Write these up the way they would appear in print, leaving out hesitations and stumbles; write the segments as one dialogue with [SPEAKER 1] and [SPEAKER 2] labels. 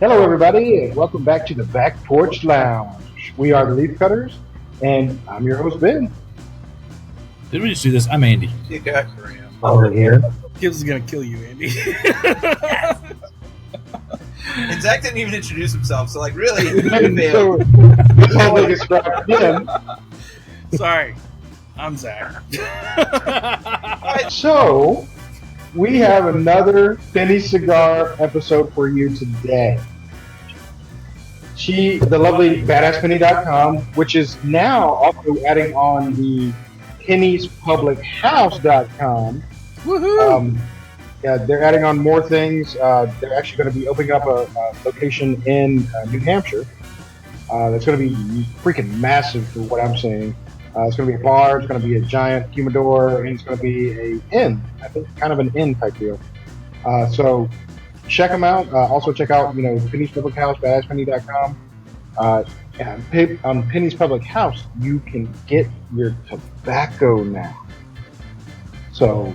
[SPEAKER 1] Hello, everybody, and welcome back to the Back Porch Lounge. We are the Leaf Cutters, and I'm your host, Ben.
[SPEAKER 2] Did we just do this? I'm Andy.
[SPEAKER 3] You got Graham.
[SPEAKER 1] Over here.
[SPEAKER 4] Gibbs is gonna kill you, Andy.
[SPEAKER 3] And Zack didn't even introduce himself, so like really,
[SPEAKER 1] So,
[SPEAKER 3] failed.
[SPEAKER 1] this whole thing is struck again.
[SPEAKER 4] Sorry, I'm Zack.
[SPEAKER 1] So, we have another Penny Cigar episode for you today. The lovely BadassPenny.com, which is now also adding on the Penny'sPublicHouse.com.
[SPEAKER 4] Woohoo!
[SPEAKER 1] Yeah, they're adding on more things. They're actually going to be opening up a location in New Hampshire. That's going to be freaking massive for what I'm saying. It's going to be a bar, it's going to be a giant humidor, and it's going to be an inn. I think kind of an inn type deal. So check them out. Also check out, Penny's Public House, BadassPenny.com. And on Penny's Public House, you can get your tobacco now. So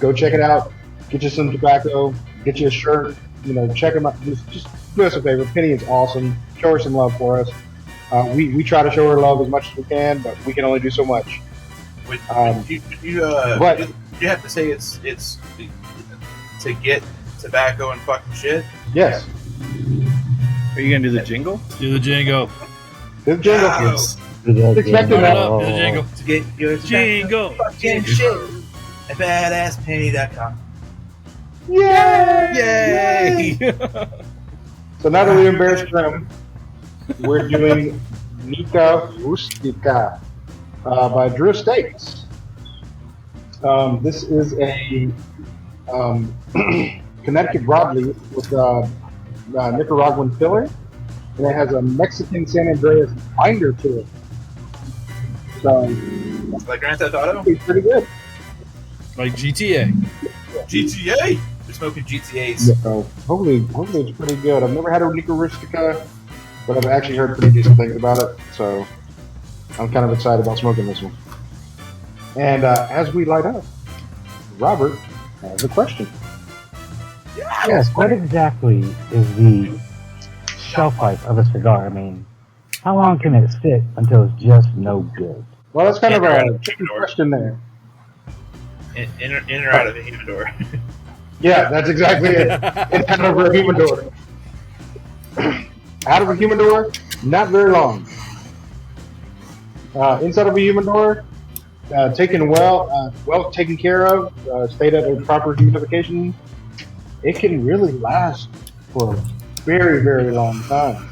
[SPEAKER 1] go check it out. Get you some tobacco. Get you a shirt. Check them out. Just do us a favor. Penny is awesome. Show her some love for us. We try to show her love as much as we can, but we can only do so much.
[SPEAKER 3] You have to say it's to get tobacco and fucking shit.
[SPEAKER 1] Yes.
[SPEAKER 4] Are you gonna do the jingle?
[SPEAKER 2] Do the jingle.
[SPEAKER 1] The jingle.
[SPEAKER 3] Wow.
[SPEAKER 1] Expecting
[SPEAKER 2] Turn it
[SPEAKER 1] that.
[SPEAKER 2] up. Do the jingle.
[SPEAKER 3] To get your
[SPEAKER 2] Jingle.
[SPEAKER 3] fucking shit at BadassPenny.com.
[SPEAKER 1] Yay!
[SPEAKER 4] Yay!
[SPEAKER 1] So now that we embarrassed Grim, we're doing Nica Rustica by Drew Estates. This is a Connecticut Broadleaf with Nicaraguan filler, and it has a Mexican San Andreas binder to it. So,
[SPEAKER 3] Like Grand Theft Auto?
[SPEAKER 1] it's pretty good.
[SPEAKER 2] Like GTA.
[SPEAKER 3] GTA? We're smoking GTAs.
[SPEAKER 1] So, hopefully it's pretty good. I've never had a Nica Rustica, but I've actually heard pretty decent things about it, so I'm kind of excited about smoking this one. And as we light up, Robert has a question.
[SPEAKER 5] Yes, what exactly is the shelf life of a cigar? I mean, how long can it sit until it's just no good?
[SPEAKER 1] Well, that's kind of
[SPEAKER 3] Yeah,
[SPEAKER 1] a tricky question there.
[SPEAKER 3] In or out of the humidor.
[SPEAKER 1] Yeah, that's exactly it. It's out of a humidor. Out of a humidor, not very long. Inside of a humidor, taken well taken care of, stayed at a proper humidification, it can really last for a very, very long time.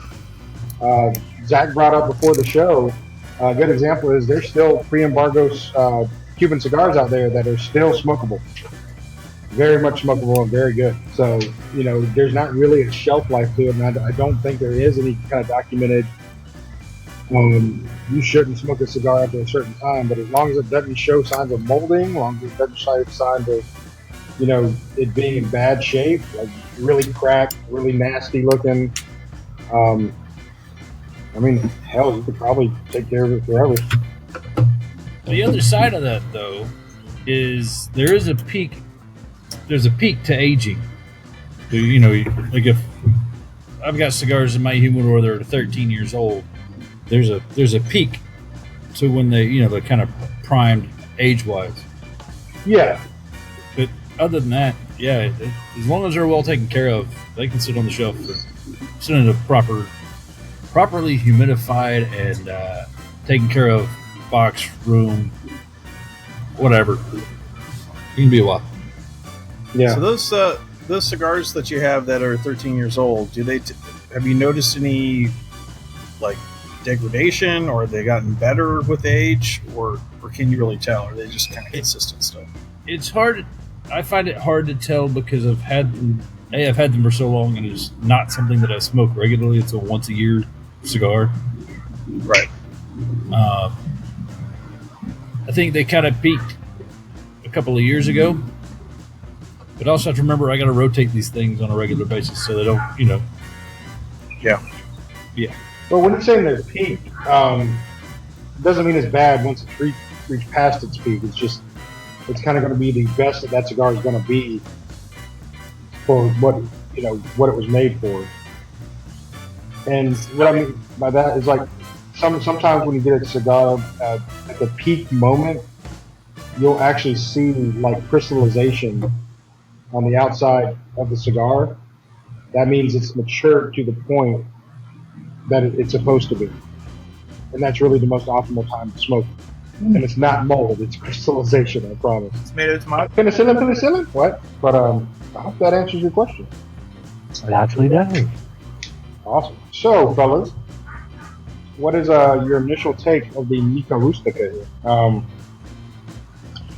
[SPEAKER 1] Zack brought up before the show, a good example is there's still pre-embargo Cuban cigars out there that are still smokable. Very much smokable and very good. So, there's not really a shelf life to it, and I don't think there is any kind of documented you shouldn't smoke a cigar after a certain time, but as long as it doesn't show signs of molding, as long as it doesn't show signs of, it being in bad shape, like really cracked, really nasty looking, hell, you could probably take care of it forever.
[SPEAKER 2] The other side of that, though, is there is a peak. There's a peak to aging. So, like if I've got cigars in my humidor that are 13 years old, there's a peak to when they're kind of primed age-wise.
[SPEAKER 1] Yeah.
[SPEAKER 2] But other than that, yeah, as long as they're well taken care of, they can sit on the shelf. Sit in a properly humidified and taken care of box, room, whatever. It can be a while.
[SPEAKER 1] Yeah.
[SPEAKER 4] So those cigars that you have that are 13 years old, have you noticed any like degradation, or have they gotten better with age, or can you really tell? Or are they just kind of consistent still?
[SPEAKER 2] It's hard. I find it hard to tell because I've had them for so long, and it's not something that I smoke regularly. It's a once a year cigar.
[SPEAKER 4] Right.
[SPEAKER 2] I think they kind of peaked a couple of years ago, but also have to remember I got to rotate these things on a regular basis so they don't,
[SPEAKER 4] Yeah.
[SPEAKER 1] Well, when you're saying they're peak, doesn't mean it's bad once it's reached past its peak. It's just, it's kind of going to be the best that cigar is going to be for what it was made for. And what I mean by that is like sometimes when you get a cigar at the peak moment, you'll actually see like crystallization on the outside of the cigar. That means it's matured to the point that it's supposed to be. And that's really the most optimal time to smoke. And it's not mold, it's crystallization, I promise.
[SPEAKER 3] Tomato.
[SPEAKER 1] Penicillin? What? But I hope that answers your question.
[SPEAKER 5] It actually does.
[SPEAKER 1] Awesome. So, fellas, what is your initial take of the Nica Rustica here? I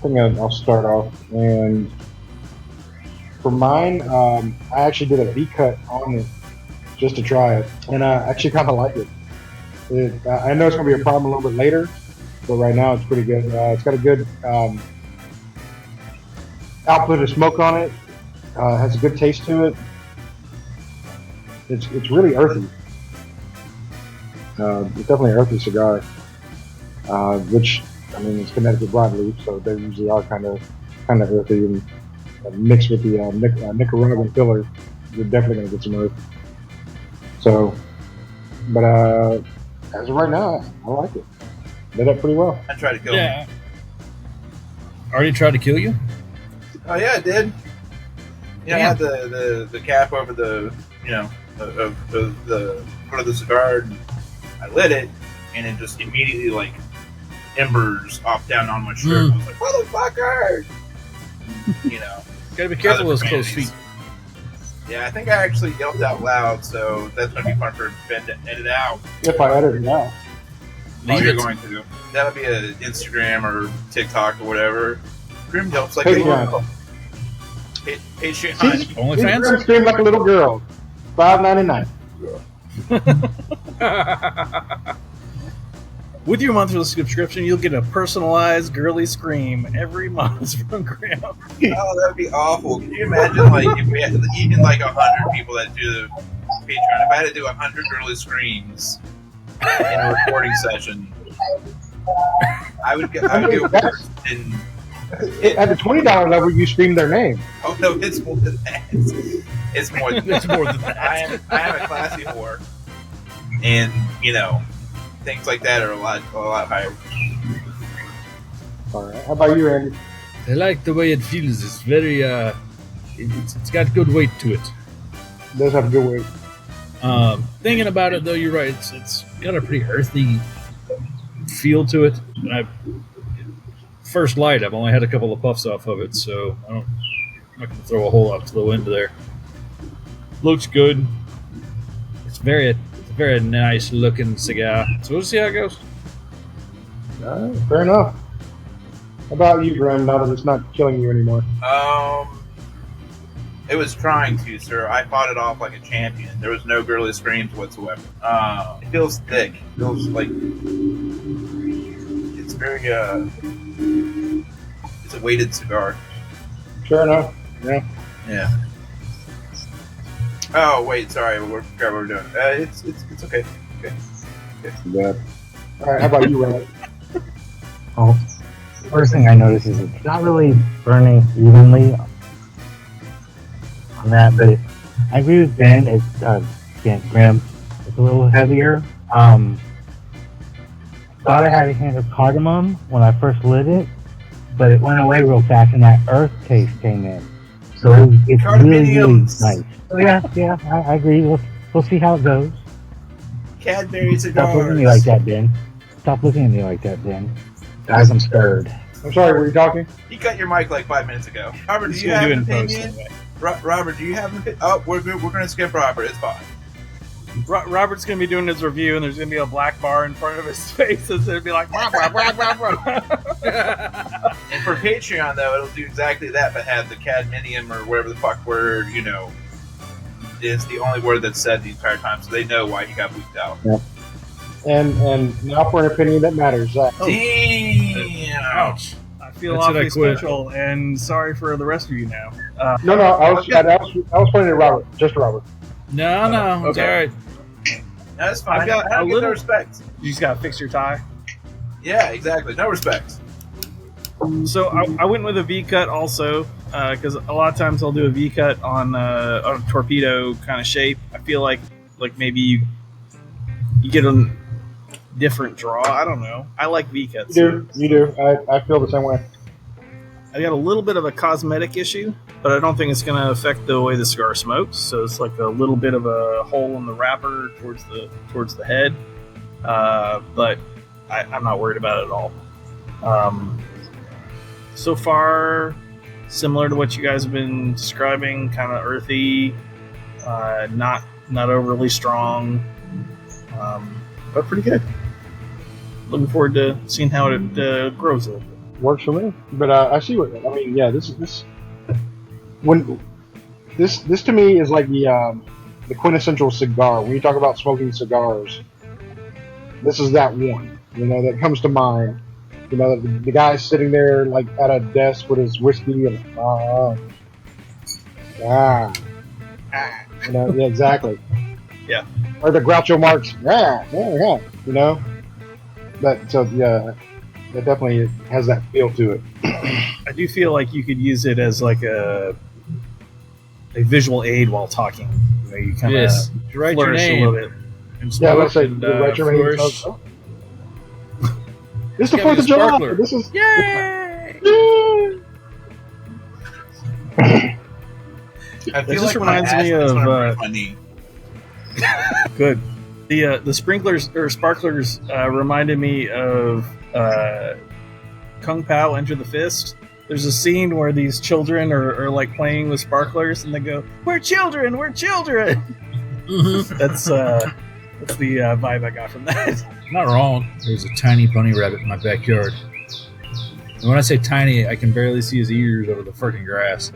[SPEAKER 1] think I'll start off. And for mine, I actually did a V-cut on it just to try it. And I actually kind of like it. I know it's going to be a problem a little bit later, but right now it's pretty good. It's got a good output of smoke on it. Has a good taste to it. It's really earthy. It's definitely an earthy cigar, which I mean it's Connecticut Broadleaf, so they usually are kind of earthy and mixed with the Nicaraguan filler. You're definitely gonna get some earth. So, but as of right now, I like it. Did that pretty well.
[SPEAKER 3] I tried to kill him.
[SPEAKER 2] Already tried to kill you?
[SPEAKER 3] Oh yeah, I did. Yeah, I had the cap over the of the front of the cigar. And I lit it, and it just immediately like embers off down on my shirt. I was like, "Motherfucker!"
[SPEAKER 2] Gotta be careful with those close feet.
[SPEAKER 3] Yeah, I think I actually yelled out loud, so that's gonna be fun for Ben to edit out.
[SPEAKER 1] If I edit it now.
[SPEAKER 3] You're going to. That'll be an Instagram or TikTok or whatever. Grim yelps like
[SPEAKER 1] Patreon.
[SPEAKER 3] Patreon.
[SPEAKER 2] OnlyFans?
[SPEAKER 1] Scream like a little girl. $5.99.
[SPEAKER 4] With your monthly subscription, you'll get a personalized girly scream every month from Graham.
[SPEAKER 3] Oh, that'd be awful. Could you imagine, like, if we had even like 100 people that do the Patreon? If I had to do 100 girly screams in a recording session, I would do it worse. And
[SPEAKER 1] at the $20 level, you scream their name.
[SPEAKER 3] oh no, it's more than that. It's more than
[SPEAKER 2] It's more than that.
[SPEAKER 3] I am a classy whore, and things like that are a lot higher.
[SPEAKER 1] All right. How about you, Andy?
[SPEAKER 2] I like the way it feels. It's very it's got good weight to it.
[SPEAKER 1] It does have a good weight.
[SPEAKER 2] Thinking about it though, you're right. It's got a pretty earthy feel to it. And first light, I've only had a couple of puffs off of it, so I'm not going to throw a whole lot to the wind there. Looks good. It's a very nice looking cigar. So we'll see how it goes.
[SPEAKER 1] All right, fair enough. How about you, Graham, now that it's not killing you anymore?
[SPEAKER 3] It was trying to, sir. I fought it off like a champion. There was no girly screams whatsoever. It feels thick. It feels like it's very it's a weighted cigar.
[SPEAKER 1] Fair enough. Yeah.
[SPEAKER 3] Yeah. Oh wait, sorry. We forgot what we're doing. It's okay. Okay.
[SPEAKER 1] Yeah. All right. How about you, Ryan?
[SPEAKER 5] Oh, first thing I notice is it's not really burning evenly on that, but I agree with Ben. It's Graham. It's a little heavier. Thought I had a hint of cardamom when I first lit it, but it went away real fast, and that earth taste came in. So it's really nice. So yeah, I agree. We'll see how it goes.
[SPEAKER 3] Cadbury cigars.
[SPEAKER 5] Stop looking at me like that, Ben. Stop looking at me like that, Ben. Guys, I'm scared.
[SPEAKER 1] I'm sorry, were you talking?
[SPEAKER 3] You cut your mic like 5 minutes ago. Robert, do you have an opinion? Robert, do you have an opinion? Oh, we're going to skip Robert. It's fine.
[SPEAKER 4] Robert's going to be doing his review, and there's going to be a black bar in front of his face. It's going to be like, rah, rah, rah, rah, rah.
[SPEAKER 3] And for Patreon, though, it'll do exactly that, but have the cadmium or whatever the fuck word, is the only word that's said the entire time, so they know why he got bleeped out.
[SPEAKER 1] Yeah. And now for an opinion that matters, Zack.
[SPEAKER 3] Damn!
[SPEAKER 4] Ouch. I feel
[SPEAKER 2] That's
[SPEAKER 4] awfully
[SPEAKER 2] it, I quit.
[SPEAKER 4] special, and sorry for the rest of you now.
[SPEAKER 1] No, I was pointing at Robert, just Robert.
[SPEAKER 2] No, it's
[SPEAKER 4] Okay.
[SPEAKER 2] all right.
[SPEAKER 3] No, that's fine.
[SPEAKER 4] I've got
[SPEAKER 3] I don't
[SPEAKER 4] a
[SPEAKER 3] get
[SPEAKER 4] little-
[SPEAKER 3] no respect.
[SPEAKER 4] You just got to fix your tie.
[SPEAKER 3] Yeah, exactly. No respect.
[SPEAKER 4] So I went with a V cut also, because a lot of times I'll do a V cut on a torpedo kind of shape. I feel like maybe you get a different draw. I don't know. I like V-cuts.
[SPEAKER 1] You do. I feel the same way.
[SPEAKER 4] I got a little bit of a cosmetic issue, but I don't think it's going to affect the way the cigar smokes. So it's like a little bit of a hole in the wrapper towards the head, but I'm not worried about it at all. So far, similar to what you guys have been describing, kind of earthy, not overly strong, but pretty good. Looking forward to seeing how it grows a little bit.
[SPEAKER 1] Works for me. But I see what I mean. Yeah, this to me is like the quintessential cigar. When you talk about smoking cigars, this is that one. That comes to mind. The guy's sitting there like at a desk with his whiskey and yeah, exactly.
[SPEAKER 4] Yeah.
[SPEAKER 1] Or the Groucho Marx, yeah. That so yeah. It definitely has that feel to it.
[SPEAKER 4] I do feel like you could use it as like a visual aid while talking. You kind of
[SPEAKER 2] write your name
[SPEAKER 4] a little bit.
[SPEAKER 1] Yeah, let's say write your name. This is the 4th of July. This is
[SPEAKER 2] yay!
[SPEAKER 3] I feel
[SPEAKER 4] just
[SPEAKER 3] like
[SPEAKER 4] reminds me of
[SPEAKER 3] my knee.
[SPEAKER 4] Good. The sprinklers or sparklers reminded me of Kung Pao Enter the Fist. There's a scene where these children are like playing with sparklers, and they go, "We're children, we're children." That's the vibe I got from that.
[SPEAKER 2] Not wrong. There's a tiny bunny rabbit in my backyard. And when I say tiny, I can barely see his ears over the freaking grass.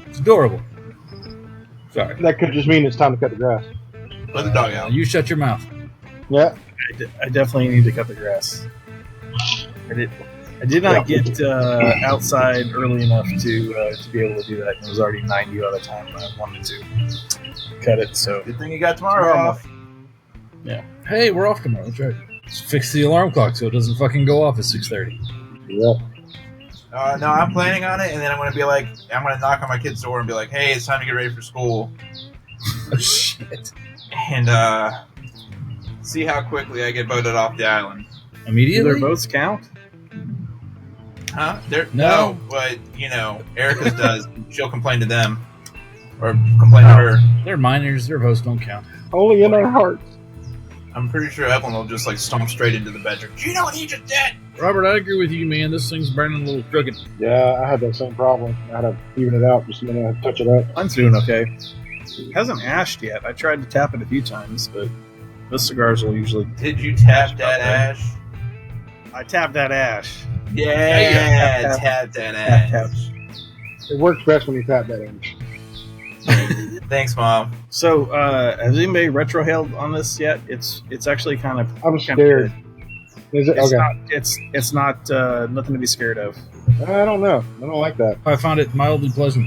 [SPEAKER 2] It's adorable. Sorry.
[SPEAKER 1] That could just mean it's time to cut the grass.
[SPEAKER 3] Let the dog out.
[SPEAKER 2] You shut your mouth.
[SPEAKER 1] Yeah.
[SPEAKER 4] I definitely need to cut the grass. I did not get outside early enough to be able to do that. It was already 90 by the time I wanted to cut it. So
[SPEAKER 3] Good thing you got tomorrow off.
[SPEAKER 4] Yeah.
[SPEAKER 2] Hey, we're off tomorrow. That's right. Let's fix the alarm clock so it doesn't fucking go off at 6:30.
[SPEAKER 1] Yep.
[SPEAKER 3] No, I'm planning on it, and then I'm going to knock on my kid's door and be like, hey, it's time to get ready for school.
[SPEAKER 2] Oh, shit.
[SPEAKER 3] And see how quickly I get voted off the island.
[SPEAKER 4] do
[SPEAKER 2] Immediately?
[SPEAKER 4] their votes count?
[SPEAKER 3] Huh?
[SPEAKER 2] No.
[SPEAKER 3] But, Erica's does. She'll complain to them. Or complain to her.
[SPEAKER 2] They're minors. Their votes don't count.
[SPEAKER 1] Only in our hearts.
[SPEAKER 3] I'm pretty sure Evelyn will just, stomp straight into the bedroom. Do you know what he just did?
[SPEAKER 2] Robert, I agree with you, man. This thing's burning a little crooked.
[SPEAKER 1] Yeah, I had that same problem. I had to even it out just a minute. I had to touch it up.
[SPEAKER 4] Mine's doing okay. It hasn't ashed yet. I tried to tap it a few times, but those cigars will usually...
[SPEAKER 3] Did you tap that ash?
[SPEAKER 4] I tapped that ash.
[SPEAKER 3] Yeah, tap that ash.
[SPEAKER 1] It works best when you tap that inch.
[SPEAKER 3] Thanks, Mom.
[SPEAKER 4] So, has anybody retrohaled on this yet? It's actually kind of...
[SPEAKER 1] I'm scared. Is it?
[SPEAKER 4] It's
[SPEAKER 1] Okay.
[SPEAKER 4] not, it's not nothing to be scared of.
[SPEAKER 1] I don't know. I don't like that.
[SPEAKER 2] I found it mildly pleasant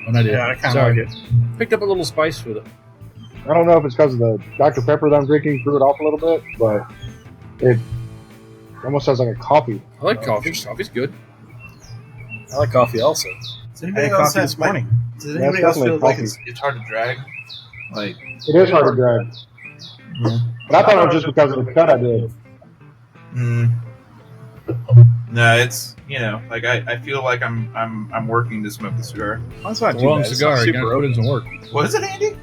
[SPEAKER 2] when I did.
[SPEAKER 4] Yeah, I kind of like it.
[SPEAKER 2] Picked up a little spice with it.
[SPEAKER 1] I don't know if it's because of the Dr. Pepper that I'm drinking threw it off a little bit, but it almost sounds like a coffee.
[SPEAKER 2] I like coffee. Coffee's good.
[SPEAKER 4] I like coffee also.
[SPEAKER 3] Does
[SPEAKER 4] I
[SPEAKER 3] anybody
[SPEAKER 4] had
[SPEAKER 3] else
[SPEAKER 4] coffee
[SPEAKER 3] have,
[SPEAKER 4] this morning.
[SPEAKER 3] Does anybody else
[SPEAKER 1] definitely
[SPEAKER 3] feel like
[SPEAKER 1] coffee.
[SPEAKER 3] it's hard to drag? Like,
[SPEAKER 1] It is hard to drag. But I thought it was just because of the cut I did.
[SPEAKER 3] no, it's I feel like I'm working to smoke the cigar.
[SPEAKER 4] That's not
[SPEAKER 2] It's a
[SPEAKER 4] too
[SPEAKER 2] long
[SPEAKER 4] bad. It's
[SPEAKER 2] cigar.
[SPEAKER 4] not
[SPEAKER 2] You
[SPEAKER 4] super
[SPEAKER 2] gotta put in some work.
[SPEAKER 3] What is it, Andy?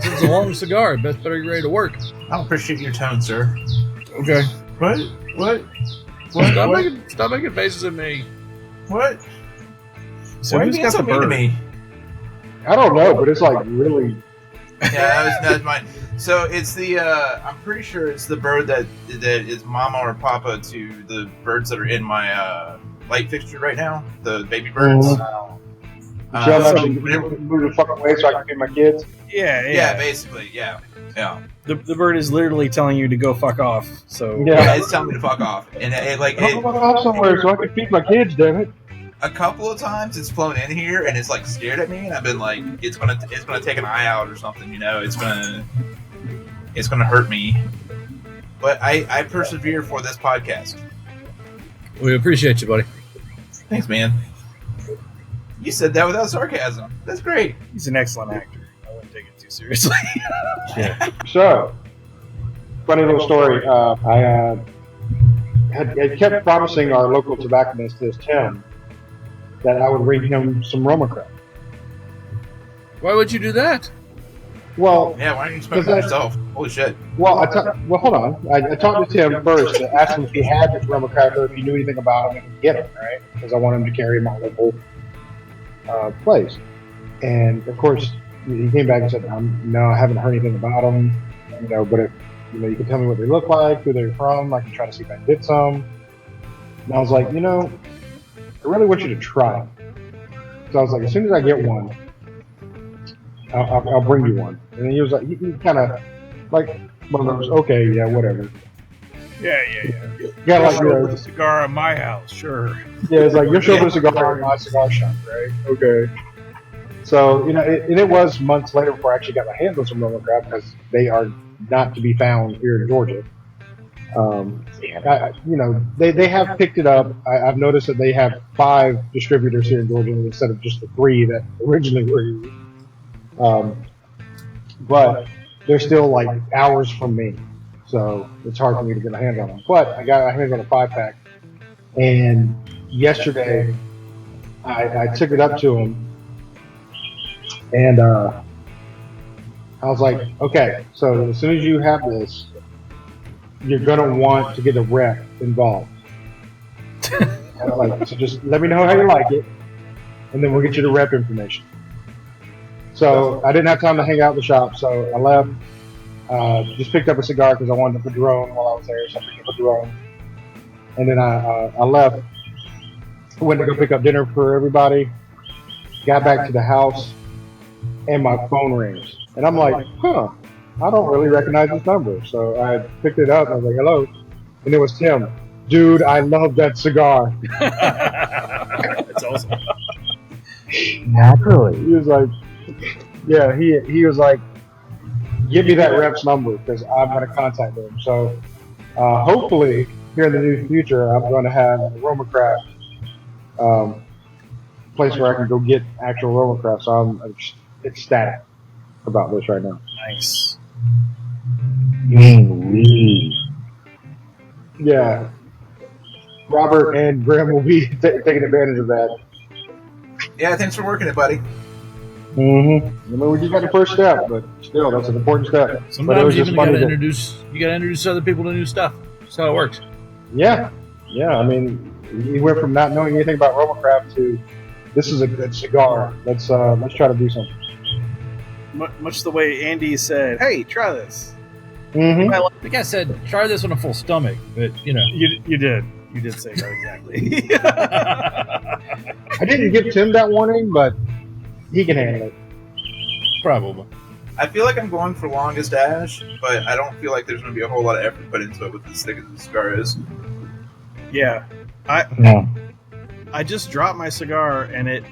[SPEAKER 2] It's a long cigar. Best better get ready to work.
[SPEAKER 3] I don't appreciate your tone, sir.
[SPEAKER 2] Okay.
[SPEAKER 3] What?
[SPEAKER 2] Stop making faces at me.
[SPEAKER 3] What?
[SPEAKER 4] So
[SPEAKER 3] Why are you
[SPEAKER 4] who's
[SPEAKER 3] being
[SPEAKER 4] got
[SPEAKER 3] so
[SPEAKER 4] the
[SPEAKER 3] mean to
[SPEAKER 4] bird?
[SPEAKER 3] me?
[SPEAKER 1] I don't know, but it's like really.
[SPEAKER 3] Yeah, that was mine. So it's the I'm pretty sure it's the bird that is mama or papa to the birds that are in my light fixture right now, the baby birds.
[SPEAKER 1] Mm-hmm. Shall I actually move the fuck away so I can feed my kids?
[SPEAKER 3] Yeah, basically, yeah.
[SPEAKER 4] The bird is literally telling you to go fuck off. So
[SPEAKER 3] Yeah, it's telling me to fuck off, and it
[SPEAKER 1] I'm gonna go somewhere so I can feed my kids. Damn it!
[SPEAKER 3] a couple of times it's flown in here and it's scared at me, and I've been like, it's gonna take an eye out or something, it's gonna hurt me. But I persevere for this podcast.
[SPEAKER 2] We appreciate you, buddy.
[SPEAKER 3] Thanks, man. You said that without sarcasm. That's great.
[SPEAKER 4] he's an excellent actor. I wouldn't take it too too seriously.
[SPEAKER 2] Yeah.
[SPEAKER 1] So, funny little story. I had kept promising our local tobacconist, this Tim, that I would bring him some Roma crap.
[SPEAKER 2] Why would you do that?
[SPEAKER 1] Well,
[SPEAKER 3] Yeah, why don't you smoke it yourself? Holy shit.
[SPEAKER 1] well, hold on. I talked to Tim first to ask him if he had this Roma crap or if he knew anything about him and could get him, right? Because I want him to carry him on local place. And of course, he came back and said, "No, I haven't heard anything about them. But if you can tell me what they look like, who they're from, I can try to see if I can get some." And I was like, I really want you to try. So I was like, as soon as I get one, I'll bring you one. And then he was like, he kind of like one of those, okay, yeah, whatever.
[SPEAKER 4] Yeah.
[SPEAKER 1] Yeah, like
[SPEAKER 4] with a cigar in my house, sure.
[SPEAKER 1] yeah, it's like you're showing a cigar in my cigar shop, right? Okay. So it was months later before I actually got my hands on some Roma crap because they are not to be found here in Georgia. They have picked it up. I've noticed that they have 5 distributors here in Georgia instead of just the 3 that originally were here. But they're still like hours from me, so it's hard for me to get my hands on them. But I got my hands on a 5-pack, and yesterday I took it up to him, and I was like, okay, so as soon as you have this, you're gonna want to get a rep involved. And I'm like, so just let me know how you like it, and then we'll get you the rep information. So I didn't have time to hang out in the shop, so I left. Just picked up a cigar because I wanted to Padron while I was there, so I picked up a Padron. And then I left. Went to go pick up dinner for everybody. Got back to the house, and my phone rings. And I'm like, I don't really recognize this number. So I picked it up, and I was like, hello. And it was Tim. Dude, I love that cigar.
[SPEAKER 2] That's awesome.
[SPEAKER 5] Naturally.
[SPEAKER 1] He was like, yeah, he was like, give me that rep's number because I'm going to contact them. So hopefully, here in the near future, I'm going to have a Roma Craft place where I can go get actual Roma Craft. So I'm ecstatic about this right now.
[SPEAKER 4] Nice.
[SPEAKER 5] You mean weed?
[SPEAKER 1] Yeah. Robert and Graham will be taking advantage of that.
[SPEAKER 3] Yeah, thanks for working it, buddy.
[SPEAKER 1] Mm-hmm. I mean, we just got the first step, but still, that's an important step. But it
[SPEAKER 2] Sometimes
[SPEAKER 1] was
[SPEAKER 2] you
[SPEAKER 1] just
[SPEAKER 2] even
[SPEAKER 1] funny
[SPEAKER 2] gotta
[SPEAKER 1] that-
[SPEAKER 2] introduce other people to new stuff. That's how it works.
[SPEAKER 1] Yeah. I mean, he went from not knowing anything about Roma Craft to this is a good cigar. Let's try to do something.
[SPEAKER 4] Much the way Andy said, "Hey, try this."
[SPEAKER 1] Mm-hmm.
[SPEAKER 2] I think I said try this on a full stomach, but
[SPEAKER 4] You did say that exactly.
[SPEAKER 1] I didn't give Tim that warning, but he can handle it.
[SPEAKER 2] probably.
[SPEAKER 3] I feel like I'm going for longest ash, but I don't feel like there's going to be a whole lot of effort put into it with as thick as the cigar is.
[SPEAKER 4] Yeah,
[SPEAKER 5] No.
[SPEAKER 4] I just dropped my cigar and it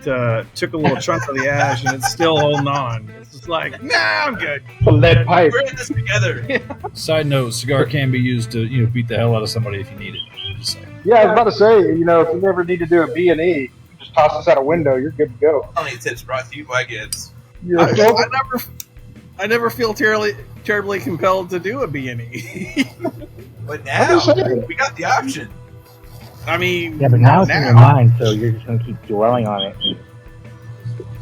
[SPEAKER 4] took a little chunk of the ash and it's still holding on. It's just like, nah, I'm good.
[SPEAKER 1] A lead pipe.
[SPEAKER 3] We're in this together.
[SPEAKER 2] Side note: cigar can be used to beat the hell out of somebody if you need it. Just saying.
[SPEAKER 1] Yeah, I was about to say, if you never need to do a B&E, just toss this out a window, you're good to go.
[SPEAKER 3] Only tips brought to you by Gibbs.
[SPEAKER 4] I never feel terribly compelled to do a B&E.
[SPEAKER 3] But now, we got the option.
[SPEAKER 4] I mean,
[SPEAKER 5] Yeah, but now it's in your mind, so you're just going to keep dwelling on it. And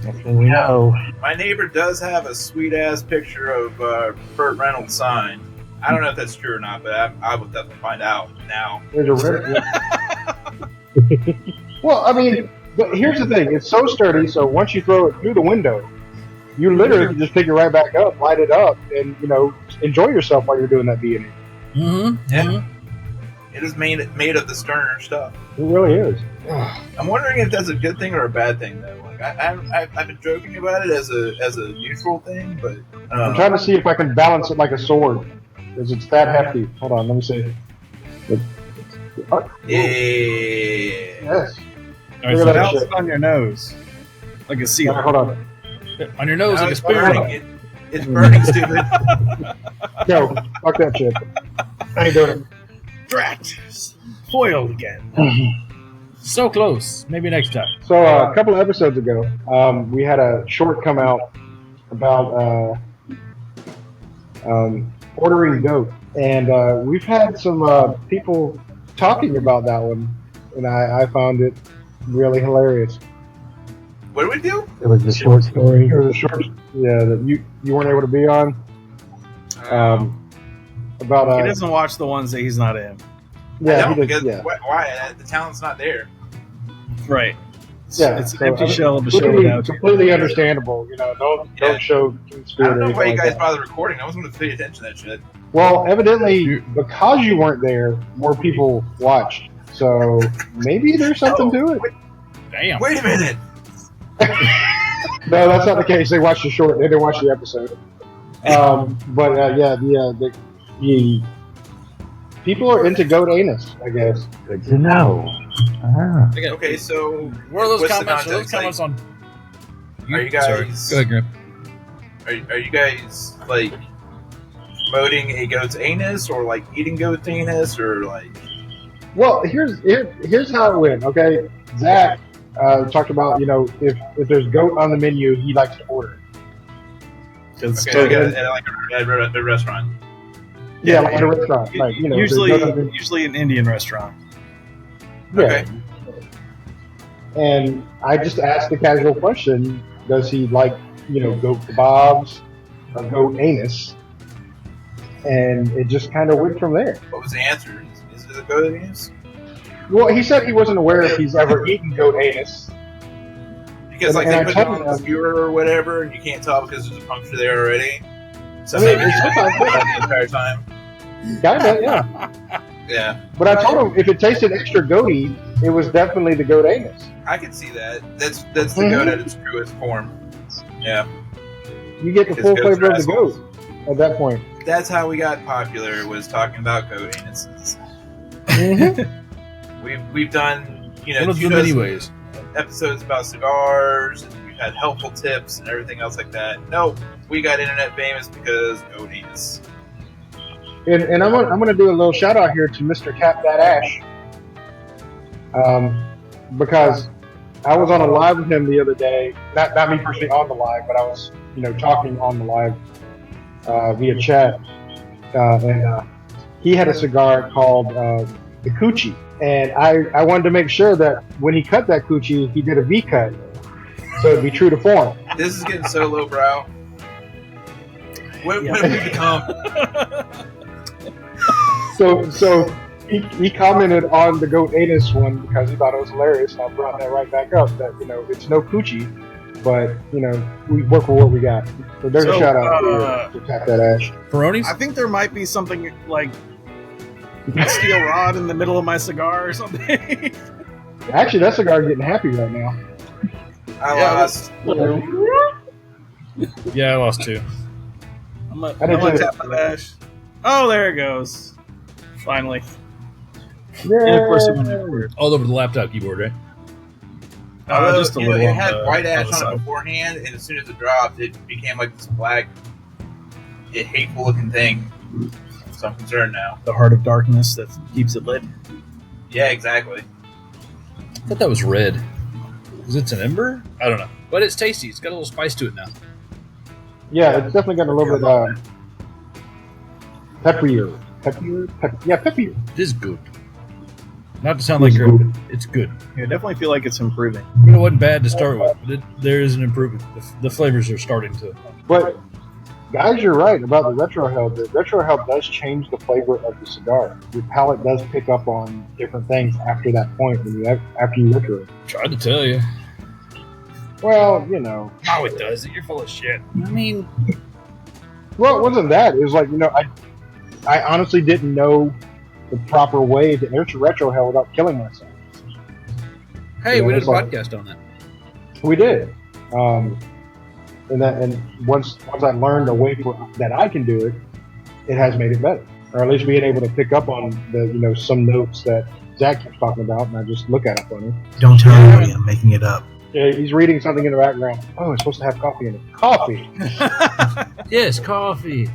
[SPEAKER 5] next thing we know,
[SPEAKER 3] My neighbor does have a sweet-ass picture of Burt Reynolds signed. I don't know if that's true or not, but I will definitely find out now.
[SPEAKER 1] There's a red. Well, I mean, but here's the thing. It's so sturdy, so once you throw it through the window, you literally can just pick it right back up, light it up, and, enjoy yourself while you're doing that B&E.
[SPEAKER 2] Mm-hmm.
[SPEAKER 3] Yeah. It is made of the sterner stuff.
[SPEAKER 1] It really is.
[SPEAKER 3] I'm wondering if that's a good thing or a bad thing, though. Like I've been joking about it as a neutral thing, but
[SPEAKER 1] I'm trying to see if I can balance it like a sword, because it's that hefty. Hold on, let me see.
[SPEAKER 3] yeah.
[SPEAKER 1] Yes.
[SPEAKER 2] All right,
[SPEAKER 1] Look
[SPEAKER 2] so
[SPEAKER 1] at that
[SPEAKER 4] bounce
[SPEAKER 1] shit.
[SPEAKER 4] it on your nose like a
[SPEAKER 1] Yeah,
[SPEAKER 4] seal.
[SPEAKER 1] hold on.
[SPEAKER 2] on your nose
[SPEAKER 3] Now
[SPEAKER 2] like a
[SPEAKER 3] it's
[SPEAKER 2] spoon.
[SPEAKER 3] burning. It's burning, stupid.
[SPEAKER 1] Yo, fuck that shit. I ain't doing it.
[SPEAKER 4] Drat! Foiled again.
[SPEAKER 2] So close. Maybe next time.
[SPEAKER 1] So a couple of episodes ago, we had a short come out about ordering goat, and we've had some people talking about that one, and I found it really hilarious.
[SPEAKER 3] What do we do?
[SPEAKER 5] It was a short story.
[SPEAKER 1] It was a short, that you weren't able to be on. About
[SPEAKER 4] He doesn't watch the ones that he's not in.
[SPEAKER 3] I don't,
[SPEAKER 1] he did,
[SPEAKER 3] because
[SPEAKER 1] yeah.
[SPEAKER 3] why? The talent's not there.
[SPEAKER 4] Right.
[SPEAKER 1] Yeah,
[SPEAKER 4] It's an
[SPEAKER 1] so,
[SPEAKER 4] empty shell of a show without you.
[SPEAKER 1] completely understandable. Don't show
[SPEAKER 3] I don't know
[SPEAKER 1] spirit.
[SPEAKER 3] why you guys bother recording. I wasn't going to pay attention to that shit.
[SPEAKER 1] Well, evidently, because you weren't there, more people watched. So maybe there's something to it.
[SPEAKER 2] Damn.
[SPEAKER 3] Wait a minute.
[SPEAKER 1] No, that's not the case. They watched the short. They didn't watch the episode. But the people are into goat anus, I guess.
[SPEAKER 5] Good to know. Ah.
[SPEAKER 3] Okay, so
[SPEAKER 2] Where are those
[SPEAKER 3] what's the
[SPEAKER 2] comments? Are those
[SPEAKER 3] context?
[SPEAKER 2] comments on?
[SPEAKER 3] Are you guys?
[SPEAKER 2] Sorry. Go ahead, Grim.
[SPEAKER 3] Are you guys like promoting a goat's anus, or like eating goat's anus, or like?
[SPEAKER 1] Well, here's how it went. Okay, Zack talked about if there's goat on the menu, he likes to order it.
[SPEAKER 4] Because
[SPEAKER 3] Okay, at a restaurant.
[SPEAKER 1] Yeah, like at a restaurant. Like,
[SPEAKER 4] usually an Indian restaurant.
[SPEAKER 1] Yeah.
[SPEAKER 3] Okay.
[SPEAKER 1] And I just asked the casual question: does he like goat kebabs or goat anus? And it just kind of went from there.
[SPEAKER 3] What was the answer? Is it a goat anus?
[SPEAKER 1] Well, he said he wasn't aware if he's ever eaten goat anus.
[SPEAKER 3] Because like
[SPEAKER 1] And
[SPEAKER 3] they
[SPEAKER 1] I
[SPEAKER 3] put it
[SPEAKER 1] told
[SPEAKER 3] on the
[SPEAKER 1] him-
[SPEAKER 3] skewer or whatever, and you can't tell because there's a puncture there already. So
[SPEAKER 1] I mean,
[SPEAKER 3] maybe
[SPEAKER 1] it's
[SPEAKER 3] he's
[SPEAKER 1] sometimes-
[SPEAKER 3] been that the entire time.
[SPEAKER 1] Kinda, yeah.
[SPEAKER 3] Yeah,
[SPEAKER 1] But I told him if it tasted extra goaty, it was definitely the goat anus.
[SPEAKER 3] I can see that. That's the
[SPEAKER 1] Mhm.
[SPEAKER 3] goat at its truest form. Yeah,
[SPEAKER 1] You get the
[SPEAKER 3] Because
[SPEAKER 1] full
[SPEAKER 3] goats
[SPEAKER 1] flavor
[SPEAKER 3] are
[SPEAKER 1] of the
[SPEAKER 3] assholes.
[SPEAKER 1] goat at that point.
[SPEAKER 3] That's how we got popular. Was talking about goat anuses. We've done
[SPEAKER 2] One of them anyways.
[SPEAKER 3] episodes about cigars, and we've had helpful tips and everything else like that. Nope, we got internet famous because goat anus.
[SPEAKER 1] And I'm gonna do a little shout out here to Mr. Tap That Ash, because I was on a live with him the other day. Not me personally on the live, but I was talking on the live via chat, and he had a cigar called the Coochie, and I wanted to make sure that when he cut that Coochie, he did a V cut, so it'd be true to form.
[SPEAKER 3] This is getting so lowbrow. What have we become?
[SPEAKER 1] So he commented on the goat anus one because he thought it was hilarious, and I brought that right back up. That it's no coochie, but we work with what we got. So there's a shout out to Tap That Ash.
[SPEAKER 2] Peronis?
[SPEAKER 4] I think there might be something like a steel rod in the middle of my cigar or something.
[SPEAKER 1] Actually, that cigar is getting happy right now.
[SPEAKER 3] I
[SPEAKER 4] Yeah,
[SPEAKER 3] lost.
[SPEAKER 2] Yeah, I lost two.
[SPEAKER 4] I'm gonna
[SPEAKER 1] I didn't
[SPEAKER 4] tap the dash. Oh, there it goes. Finally.
[SPEAKER 1] Yeah.
[SPEAKER 4] And of course, it went everywhere.
[SPEAKER 2] All over the laptop keyboard, right?
[SPEAKER 4] Just a
[SPEAKER 3] You know,
[SPEAKER 4] little
[SPEAKER 3] it
[SPEAKER 4] on
[SPEAKER 3] had
[SPEAKER 4] the-
[SPEAKER 3] white
[SPEAKER 4] on
[SPEAKER 3] ash
[SPEAKER 4] the
[SPEAKER 3] on
[SPEAKER 4] side.
[SPEAKER 3] it beforehand, and as soon as it dropped, it became like this black, hateful looking thing. So I'm concerned now.
[SPEAKER 4] The heart of darkness that keeps it lit.
[SPEAKER 3] Yeah, exactly.
[SPEAKER 2] I thought that was red. Because it's an ember? I don't know. But it's tasty. It's got a little spice to it now.
[SPEAKER 1] Yeah, it's definitely got a little bit peppier. Peppier.
[SPEAKER 2] It is good. Not to sound like you're... It's good.
[SPEAKER 4] Yeah, I definitely feel like it's improving.
[SPEAKER 2] You know, it wasn't bad to start with. But there is an improvement. The flavors are starting to...
[SPEAKER 1] But guys, you're right about the retro held. The retro held does change the flavor of the cigar. Your palate does pick up on different things after that point after you retro.
[SPEAKER 2] Tried to tell you.
[SPEAKER 1] Well,
[SPEAKER 2] Oh, it does. You're full of shit. I mean...
[SPEAKER 1] Well, it wasn't that. It was like, I honestly didn't know the proper way to enter retro hell without killing myself.
[SPEAKER 2] Hey,
[SPEAKER 1] Yeah,
[SPEAKER 2] we did a
[SPEAKER 1] it's like-
[SPEAKER 2] podcast on that.
[SPEAKER 1] We did. And once I learned a way that I can do it, it has made it better. Or at least being able to pick up on the some notes that Zack keeps talking about, and I just look at it funny.
[SPEAKER 4] Don't tell anybody I'm making it up.
[SPEAKER 1] Yeah, he's reading something in the background. Oh, it's supposed to have coffee in it. Coffee.
[SPEAKER 2] Yes, coffee.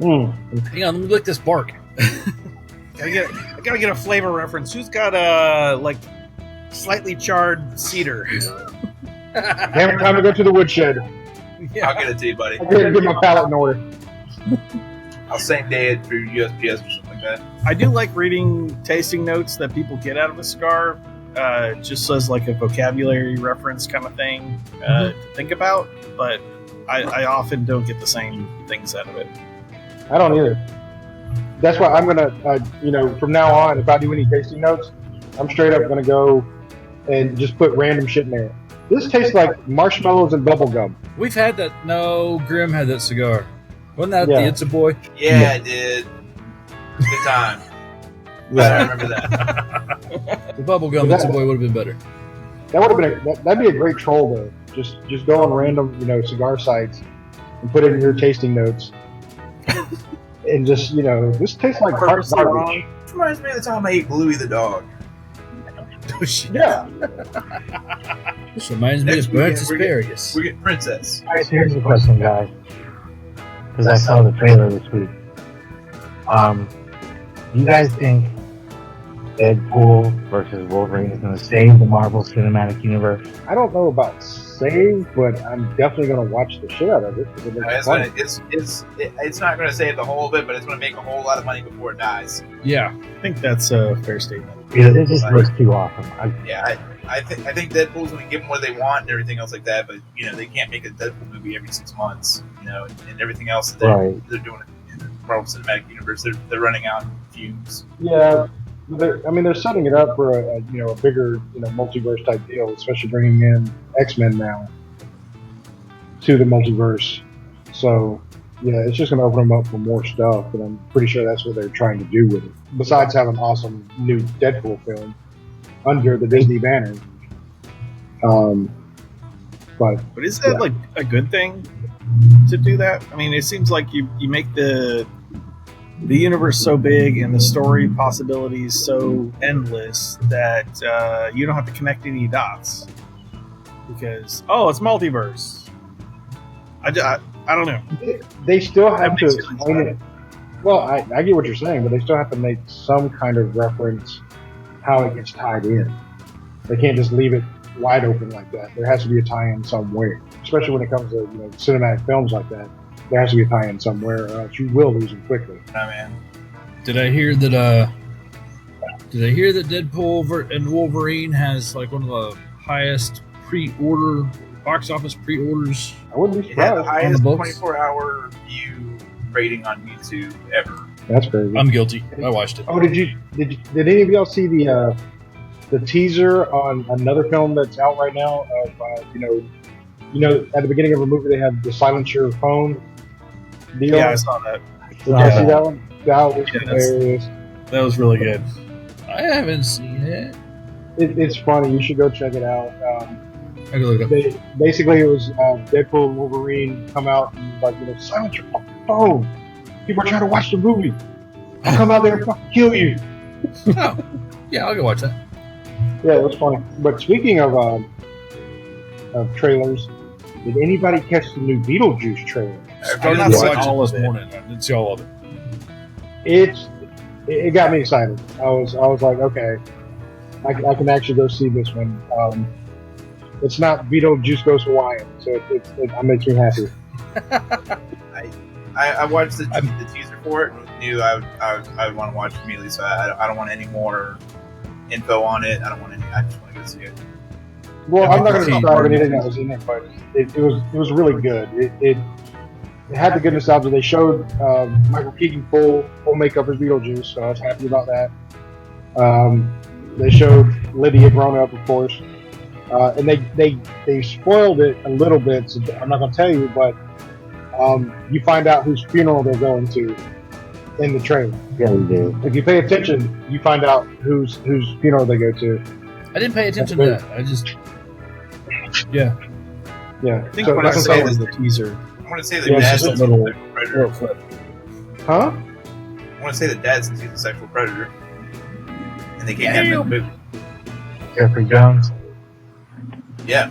[SPEAKER 1] Mm.
[SPEAKER 2] Hang on, let me lick this bark.
[SPEAKER 4] I gotta get a flavor reference. Who's got a slightly charred cedar?
[SPEAKER 1] Damn it, time to go to the woodshed.
[SPEAKER 3] I'll get it to you, buddy.
[SPEAKER 1] I gotta get my palate in order.
[SPEAKER 3] I'll same day it through USPS or something like that.
[SPEAKER 4] I do like reading tasting notes that people get out of a cigar, just as like a vocabulary reference kind of thing to think about. But I often don't get the same things out of it.
[SPEAKER 1] I don't either. That's why I'm gonna, from now on, if I do any tasting notes, I'm straight up gonna go and just put random shit in there. This tastes like marshmallows and bubble gum.
[SPEAKER 2] We've had that. No, Grim had that cigar. Wasn't that the It's a Boy?
[SPEAKER 3] Yeah, I did. Good time. I remember that.
[SPEAKER 2] The bubble gum It's a Boy would have been better.
[SPEAKER 1] That would have been that'd be a great troll though. Just go on random, cigar sites and put in your tasting notes. And just, this tastes like heart garbage.
[SPEAKER 3] Reminds me of the time I ate Bluey the dog.
[SPEAKER 1] Yeah.
[SPEAKER 2] This reminds me of burnt asparagus.
[SPEAKER 3] We're getting Princess.
[SPEAKER 5] All right, so here's the question, guys. Because I saw the trailer this week. Do you guys think Deadpool versus Wolverine is going to save the Marvel Cinematic Universe?
[SPEAKER 1] I don't know about save, but I'm definitely going to watch the shit out of it.
[SPEAKER 3] It's not going to save the whole of it, but it's going to make a whole lot of money before it dies.
[SPEAKER 2] Yeah.
[SPEAKER 4] I think that's a fair statement.
[SPEAKER 5] Yeah, it just looks too awesome.
[SPEAKER 3] I think Deadpool's going to give them what they want and everything else like that, but they can't make a Deadpool movie every 6 months, and everything else that they're doing in the Marvel Cinematic Universe, they're running out in fumes.
[SPEAKER 1] Yeah, they're setting it up for a bigger multiverse type deal, especially bringing in X-Men now to the multiverse. So yeah, it's just going to open them up for more stuff, and I'm pretty sure that's what they're trying to do with it. Besides having an awesome new Deadpool film under the Disney banner. But
[SPEAKER 4] is that like a good thing to do that? I mean, it seems like you make the universe so big and the story possibilities so endless that you don't have to connect any dots because it's multiverse. I don't know.
[SPEAKER 1] They still have to explain it. Well, I get what you're saying, but they still have to make some kind of reference how it gets tied in. They can't just leave it wide open like that. There has to be a tie-in somewhere, especially when it comes to cinematic films like that. There has to be a tie-in somewhere, or else you will lose them quickly.
[SPEAKER 3] Oh, man.
[SPEAKER 2] Did I hear that? Deadpool and Wolverine has like one of the highest pre-order box office pre-orders?
[SPEAKER 1] I wouldn't be
[SPEAKER 3] It had
[SPEAKER 1] surprised.
[SPEAKER 3] the highest 24-hour view rating on YouTube ever.
[SPEAKER 1] That's crazy.
[SPEAKER 2] I'm guilty. I watched it.
[SPEAKER 1] Oh, did any of y'all see the teaser on another film that's out right now? Of at the beginning of a movie they have the silence your phone deal.
[SPEAKER 4] Yeah, I saw that.
[SPEAKER 1] Did you see that one? That was hilarious.
[SPEAKER 4] That was really good.
[SPEAKER 2] I haven't seen it.
[SPEAKER 1] It's funny. You should go check it out.
[SPEAKER 2] I can look it up.
[SPEAKER 1] Basically, it was Deadpool and Wolverine come out and silence your fucking phone. People are trying to watch the movie. I'll come out there and fucking kill you.
[SPEAKER 2] Oh, yeah, I'll go watch that.
[SPEAKER 1] Yeah, it was funny. But speaking of trailers, did anybody catch the new Beetlejuice trailer?
[SPEAKER 2] I started to watch all this morning. I didn't see all of it.
[SPEAKER 1] It got me excited. I was like, okay, I can actually go see this one. It's not Beetlejuice Goes Hawaiian, so it makes me happy.
[SPEAKER 3] I watched the teaser for it and knew I would want to watch it immediately. So I don't want any more info on it. I just want to go see it.
[SPEAKER 1] Well, I'm not going to describe anything that was in it, but it was really good. It had the good nostalgia. They showed Michael Keaton full makeup as Beetlejuice, so I was happy about that. They showed Lydia grown up, of course, and they spoiled it a little bit. So I'm not going to tell you, but you find out whose funeral they're going to in the trailer.
[SPEAKER 5] Yeah, we do.
[SPEAKER 1] If you pay attention, you find out whose funeral they go to.
[SPEAKER 2] I didn't pay attention to that. I just, yeah.
[SPEAKER 1] Yeah.
[SPEAKER 4] I think what I saw was the teaser.
[SPEAKER 3] I want to say the dad's a sexual predator.
[SPEAKER 1] Huh?
[SPEAKER 3] I want to say the dad since he's a sexual predator, and they can't have him in the movie.
[SPEAKER 5] Jeffrey Jones.
[SPEAKER 3] Yeah.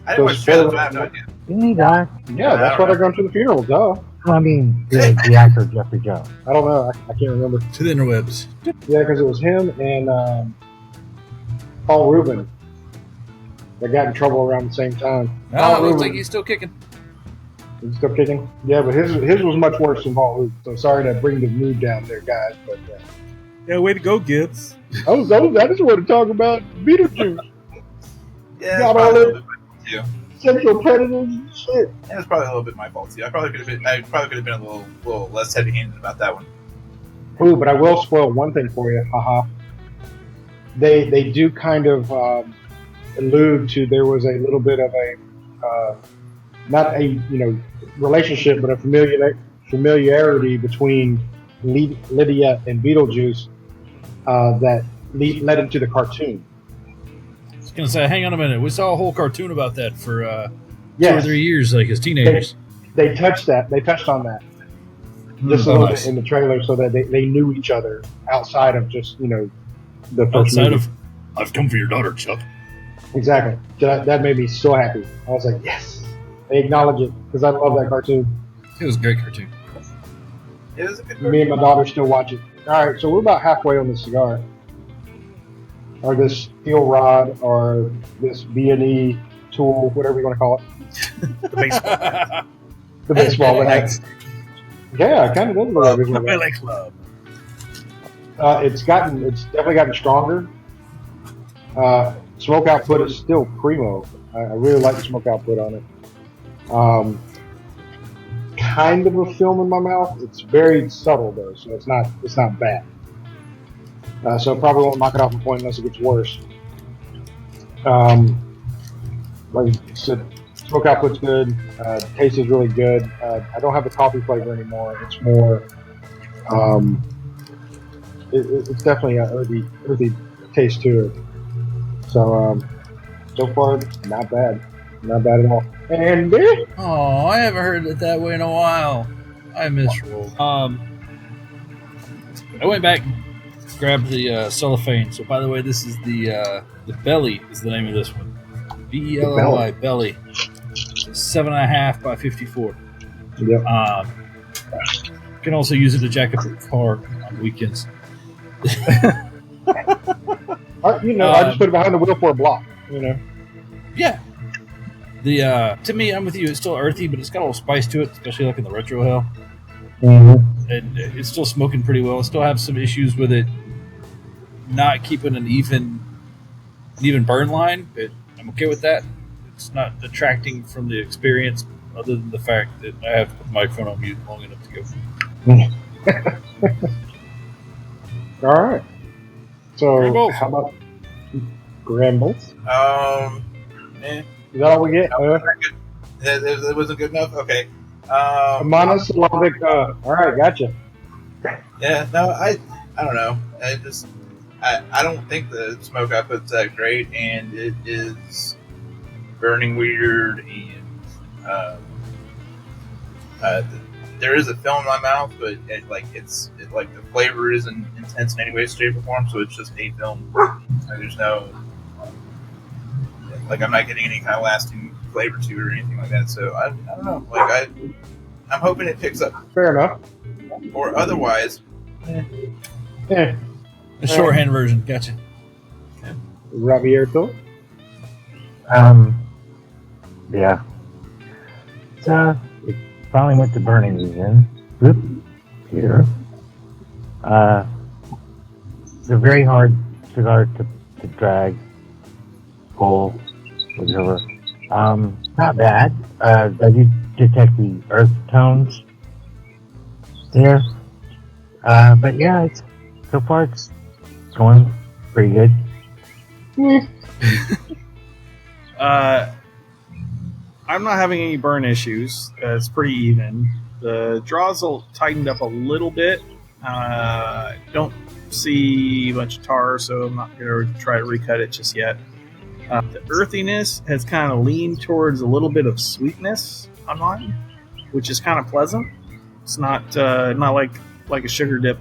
[SPEAKER 3] I didn't watch the trailer, so I have no idea.
[SPEAKER 5] Didn't he die?
[SPEAKER 1] Yeah, that's why they're going to the funeral, duh.
[SPEAKER 5] I mean, the actor Jeffrey Jones.
[SPEAKER 1] I don't know. I can't remember.
[SPEAKER 2] To the interwebs.
[SPEAKER 1] Yeah, because it was him and Paul Rubin that got in trouble around the same time.
[SPEAKER 2] Oh, it looks like he's still kicking.
[SPEAKER 1] Is he still kicking? Yeah, but his was much worse than Paul Luke. So sorry to bring the mood down there, guys. But
[SPEAKER 4] Yeah, way to go, Gibbs.
[SPEAKER 1] I just want to talk about Beetlejuice.
[SPEAKER 3] Yeah,
[SPEAKER 1] Got
[SPEAKER 3] it's
[SPEAKER 1] all
[SPEAKER 3] probably a
[SPEAKER 1] that-
[SPEAKER 3] little bit my fault too.
[SPEAKER 1] Sexual predators and shit.
[SPEAKER 3] Yeah, it's probably a little bit my fault too. I probably could have been a little less heavy-handed about that one.
[SPEAKER 1] Ooh, but I will spoil one thing for you. Haha. They do kind of allude to there was a little bit of a not a relationship, but a familiarity between Lydia and Beetlejuice that led into the cartoon.
[SPEAKER 2] I was gonna say, hang on a minute. We saw a whole cartoon about that for 2 or
[SPEAKER 1] Yes,
[SPEAKER 2] 3 years, like as teenagers.
[SPEAKER 1] they touched on that just a little bit in the trailer, so that they knew each other outside of just the first
[SPEAKER 2] Outside
[SPEAKER 1] movie.
[SPEAKER 2] of, I've come for your daughter, Chuck.
[SPEAKER 1] Exactly. That made me so happy. I was like, yes, they acknowledge it because I love that cartoon.
[SPEAKER 2] It was a great cartoon.
[SPEAKER 3] It was a good
[SPEAKER 1] Me and my daughter still watch it. All right, so we're about halfway on this cigar, or this steel rod, or this B&E tool, whatever you want to call it.
[SPEAKER 4] The baseball.
[SPEAKER 1] The baseball that has. Yeah, it kind of does look like a baseball bat.
[SPEAKER 4] Billy Club.
[SPEAKER 1] It's definitely gotten stronger. Smoke output is still primo. I really like the smoke output on it. Kind of a film in my mouth. It's very subtle though, so it's not bad. So probably won't knock it off a point unless it gets worse. Like I said, smoke output's good. Taste is really good. I don't have the coffee flavor anymore. It's more. It's definitely an earthy taste to it. So so far, not bad at all. And
[SPEAKER 2] Oh, I haven't heard it that way in a while. I miss Roll. I went back, grabbed the cellophane. So, by the way, this is the Belly is the name of this one. Belly. Belly. 7.5 by 54.
[SPEAKER 1] Yep.
[SPEAKER 2] You can also use it to jack up your car on weekends.
[SPEAKER 1] I just put it behind the wheel for a block.
[SPEAKER 2] Yeah. The to me, I'm with you. It's still earthy, but it's got a little spice to it, especially like in the retro hell.
[SPEAKER 1] Mm-hmm.
[SPEAKER 2] And it's still smoking pretty well. I still have some issues with it not keeping an even burn line, but I'm okay with that. It's not detracting from the experience, other than the fact that I have to put the microphone on mute long enough to go.
[SPEAKER 1] All right. So
[SPEAKER 2] Grambles.
[SPEAKER 1] how about Grambles?
[SPEAKER 3] Eh,
[SPEAKER 1] Is that all we get?
[SPEAKER 3] it wasn't good enough. Okay.
[SPEAKER 1] Monosyllabic. All right, gotcha.
[SPEAKER 3] Yeah. No, I don't know. I don't think the smoke output's that great, and it is burning weird, and there is a film in my mouth, but it's like the flavor isn't intense in any way, shape, or form. So it's just a film. Like, there's no I'm not getting any kind of lasting flavor to it or anything like that. So I don't know. I'm hoping it picks up,
[SPEAKER 1] Fair enough.
[SPEAKER 3] or otherwise.
[SPEAKER 1] Yeah.
[SPEAKER 2] The shorthand version, gotcha.
[SPEAKER 1] Rabierto.
[SPEAKER 5] Yeah. So it finally went to burning season. Whoop. Here. It's a very hard cigar to drag, pull, whatever. Not bad. I do detect the earth tones there. But yeah, so far it's going pretty good.
[SPEAKER 4] I'm not having any burn issues. It's pretty even. The draws tightened up a little bit. Don't see a bunch of tar, so I'm not going to try to recut it just yet. The earthiness has kind of leaned towards a little bit of sweetness on mine, which is kind of pleasant. It's not like a sugar dip,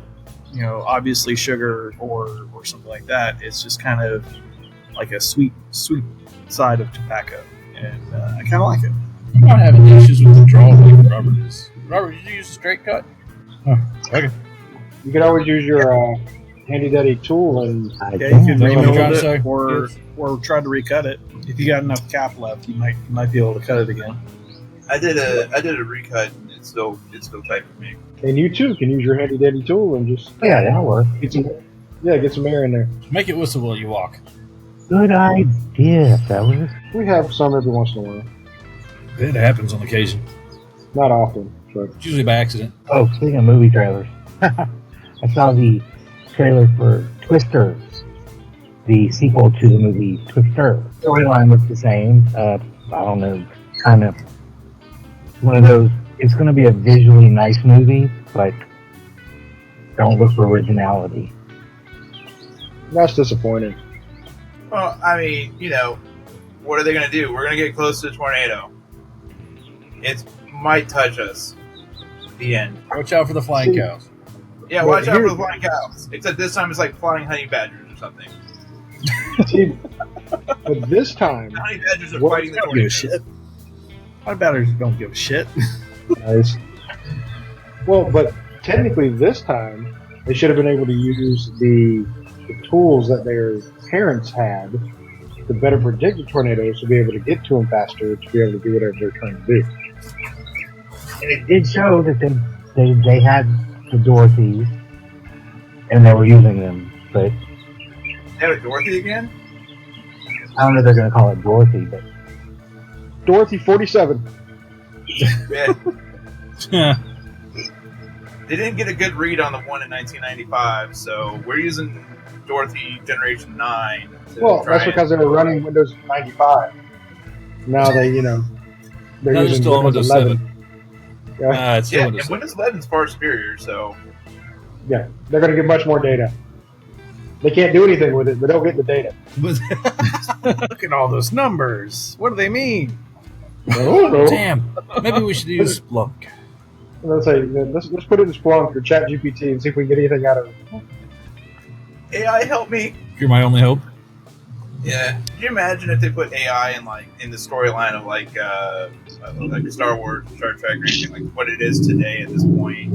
[SPEAKER 4] obviously sugar or something like that. It's just kind of like a sweet side of tobacco, and I kind of like it.
[SPEAKER 2] I'm not having issues with the draw like Robert is. Robert, did you use a straight cut? Oh, okay.
[SPEAKER 1] You can always use your handy dandy tool and
[SPEAKER 4] Yeah, you can
[SPEAKER 2] That's what I'm trying to
[SPEAKER 4] rebuild
[SPEAKER 2] say.
[SPEAKER 4] it or try to recut it. If you got enough cap left, you might be able to cut it again.
[SPEAKER 3] I did a recut, and it's still tight for me.
[SPEAKER 1] And you too can use your handy dandy tool and just
[SPEAKER 5] Yeah, that'll work.
[SPEAKER 1] get some air in there.
[SPEAKER 2] Make it whistle while you walk.
[SPEAKER 5] Good idea, fellas.
[SPEAKER 1] We have some every once in a while,
[SPEAKER 2] It happens on occasion.
[SPEAKER 1] not often, but
[SPEAKER 2] It's usually by accident.
[SPEAKER 5] Oh, speaking of movie trailers, I saw the trailer for Twisters, the sequel to the movie Twister. Storyline looks the same. I don't know, kind of one of those. It's going to be a visually nice movie, but don't look for originality.
[SPEAKER 1] that's disappointing.
[SPEAKER 3] Well, I mean, what are they going to do? We're going to get close to a tornado. It might touch us. The end.
[SPEAKER 2] Watch out for the flying cows.
[SPEAKER 3] Yeah,
[SPEAKER 1] Well,
[SPEAKER 3] watch out for
[SPEAKER 1] here's-
[SPEAKER 3] the flying cows. Except this time it's like flying honey badgers or something.
[SPEAKER 1] See, but this time,
[SPEAKER 3] The honey badgers are
[SPEAKER 1] What-
[SPEAKER 3] fighting the
[SPEAKER 4] Don't give a
[SPEAKER 3] tornadoes.
[SPEAKER 4] shit. My batteries don't give a shit.
[SPEAKER 1] nice. Well, but technically this time they should have been able to use the tools that their parents had to better predict the tornadoes, to be able to get to them faster, to be able to do whatever they're trying to do.
[SPEAKER 5] And it did show that they had the Dorothys, and they were using them, but
[SPEAKER 3] They have a Dorothy again?
[SPEAKER 5] I don't know if they're going to call it Dorothy, but
[SPEAKER 1] Dorothy 47.
[SPEAKER 3] Yeah. They didn't get a good read on the one in 1995, so we're using Dorothy Generation 9.
[SPEAKER 1] Well, that's because they were running Windows 95. Now they're
[SPEAKER 2] Now
[SPEAKER 1] using
[SPEAKER 2] they're still on
[SPEAKER 1] Windows
[SPEAKER 2] Windows
[SPEAKER 1] 11.
[SPEAKER 2] 7.
[SPEAKER 1] Yeah.
[SPEAKER 2] It's still
[SPEAKER 3] Yeah,
[SPEAKER 2] Windows
[SPEAKER 3] and
[SPEAKER 2] 7.
[SPEAKER 3] Windows 11 is far superior, so
[SPEAKER 1] Yeah, they're going to get much more data. They can't do anything with it, but they'll get the data.
[SPEAKER 4] Look at all those numbers. What do they mean?
[SPEAKER 2] Damn. Maybe we should use Splunk.
[SPEAKER 1] Let's say let's put it in Splunk or ChatGPT and see if we can get anything out of it.
[SPEAKER 3] AI help me.
[SPEAKER 2] You're my only hope.
[SPEAKER 3] Yeah. Can you imagine if they put AI in the storyline of like Star Wars, Star Trek, or anything like what it is today at this point?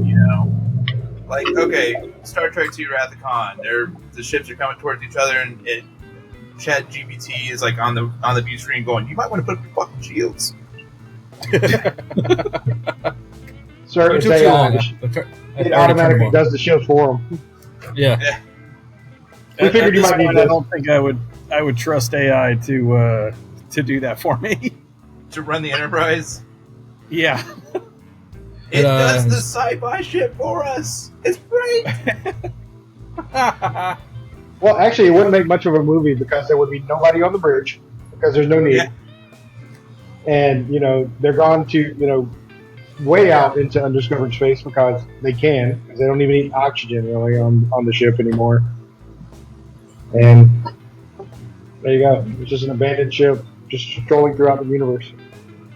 [SPEAKER 3] Like, okay, Star Trek 2 Wrath of Khan. The ships are coming towards each other, and Chat GPT is like on the view screen going, "You might want to put up your fucking shields."
[SPEAKER 1] Sir,
[SPEAKER 2] It
[SPEAKER 1] it's
[SPEAKER 2] took too long.
[SPEAKER 1] AI. It automatically does the shift for them.
[SPEAKER 2] Yeah.
[SPEAKER 1] We figured you
[SPEAKER 4] At this
[SPEAKER 1] might need
[SPEAKER 4] point, I
[SPEAKER 1] this.
[SPEAKER 4] don't think I would trust AI to do that for me.
[SPEAKER 3] To run the Enterprise,
[SPEAKER 4] Yeah.
[SPEAKER 3] it does
[SPEAKER 2] uh,
[SPEAKER 3] the sci-fi shit for us. It's great.
[SPEAKER 1] Well, actually, it wouldn't make much of a movie because there would be nobody on the bridge because there's no need.
[SPEAKER 3] Yeah.
[SPEAKER 1] And, they're gone to, way out into undiscovered space because they can. Because they don't even need oxygen, really, on the ship anymore. And there you go. It's just an abandoned ship just strolling throughout the universe.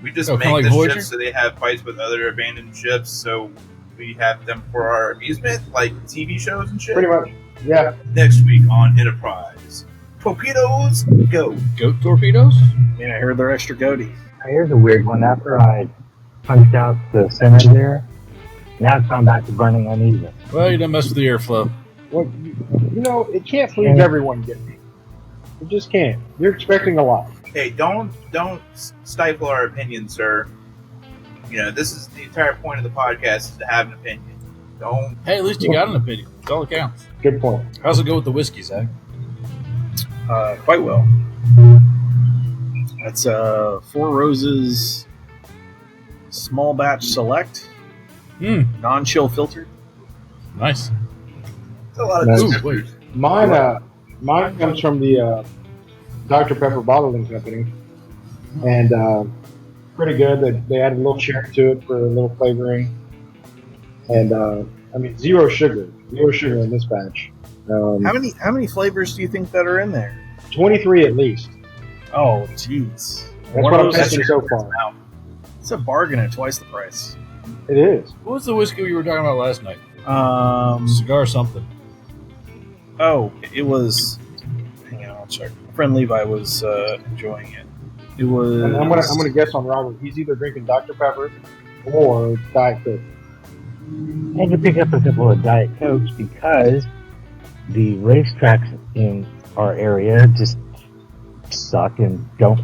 [SPEAKER 3] We just
[SPEAKER 2] Oh,
[SPEAKER 3] make
[SPEAKER 2] kinda like
[SPEAKER 3] the
[SPEAKER 2] Voyager?
[SPEAKER 3] ships so they have fights with other abandoned ships, so we have them for our amusement, like TV shows and shit.
[SPEAKER 1] Pretty much. Yeah.
[SPEAKER 3] Next week on Enterprise, torpedoes go.
[SPEAKER 2] Goat torpedoes?
[SPEAKER 4] I mean, I heard they're extra goaty.
[SPEAKER 5] here's a weird one. After I punched out the center there, now it's gone back to burning uneven.
[SPEAKER 2] Well, you don't mess with the airflow.
[SPEAKER 1] Well, it can't please everyone, Get me. It just can't. You're expecting a lot.
[SPEAKER 3] Hey, don't stifle our opinion, sir. This is the entire point of the podcast is to have an opinion. Don't.
[SPEAKER 2] Hey, at least you got an opinion. That's all that counts.
[SPEAKER 1] Good point.
[SPEAKER 2] How's it go with the whiskey, Zach?
[SPEAKER 4] Quite well. That's Four Roses small batch select, non-chill filtered.
[SPEAKER 2] Nice.
[SPEAKER 3] It's a lot of
[SPEAKER 1] Nice.
[SPEAKER 3] descriptors.
[SPEAKER 1] Mine comes from the Dr. Pepper bottling company, and pretty good. They added a little sherry to it for a little flavoring, and zero sugar in this batch.
[SPEAKER 4] How many flavors do you think that are in there?
[SPEAKER 1] 23 at least.
[SPEAKER 4] Oh, jeez.
[SPEAKER 1] That's
[SPEAKER 4] One
[SPEAKER 1] what
[SPEAKER 4] of
[SPEAKER 1] I'm
[SPEAKER 4] those
[SPEAKER 1] testing
[SPEAKER 4] is-
[SPEAKER 1] so far.
[SPEAKER 4] It's a bargain at twice the price.
[SPEAKER 1] It is.
[SPEAKER 2] What was the whiskey we were talking about last night? Cigar something.
[SPEAKER 4] Oh, it was. Hang on, I'll check. My friend Levi was enjoying it. It was.
[SPEAKER 1] And I'm gonna guess on Robert. He's either drinking Dr. Pepper or Diet Coke.
[SPEAKER 5] I had to pick up a couple of Diet Cokes because the racetracks in our area just suck and don't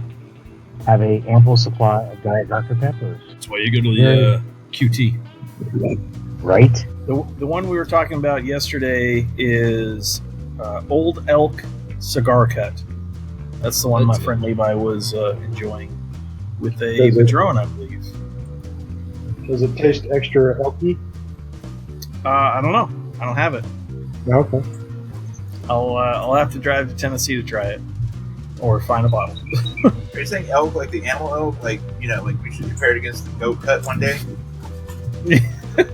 [SPEAKER 5] have a ample supply of Diet Dr. Peppers.
[SPEAKER 2] That's why you go to the QT.
[SPEAKER 5] Right?
[SPEAKER 4] The one we were talking about yesterday is Old Elk Cigar Cut. That's the one my friend Levi was enjoying with a Padron, I believe.
[SPEAKER 1] Does it taste extra elky?
[SPEAKER 4] I don't know. I don't have it.
[SPEAKER 1] Okay.
[SPEAKER 4] I'll have to drive to Tennessee to try it, or find a bottle.
[SPEAKER 3] Are you saying elk like the animal elk? Like, you know, like we should compare it against the goat cut one day?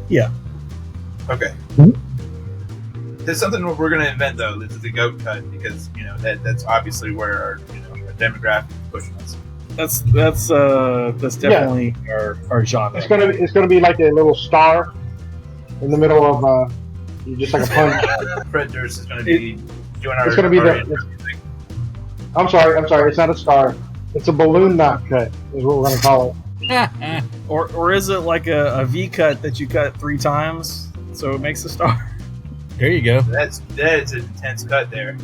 [SPEAKER 4] Yeah.
[SPEAKER 3] Okay. There's something we're going to invent, though. This is the goat cut because, you know, that's obviously where our demographic is pushing us.
[SPEAKER 4] That's definitely our genre.
[SPEAKER 1] It's gonna be like a little star in the middle of just like a punch.
[SPEAKER 3] Fred Durst is going to be doing our.
[SPEAKER 1] It's gonna be I'm sorry. It's not a star. It's a balloon knot cut. Is what we're gonna call it.
[SPEAKER 4] Or is it like a V cut that you cut 3 times so it makes a star?
[SPEAKER 2] There you go.
[SPEAKER 3] That's an intense cut there.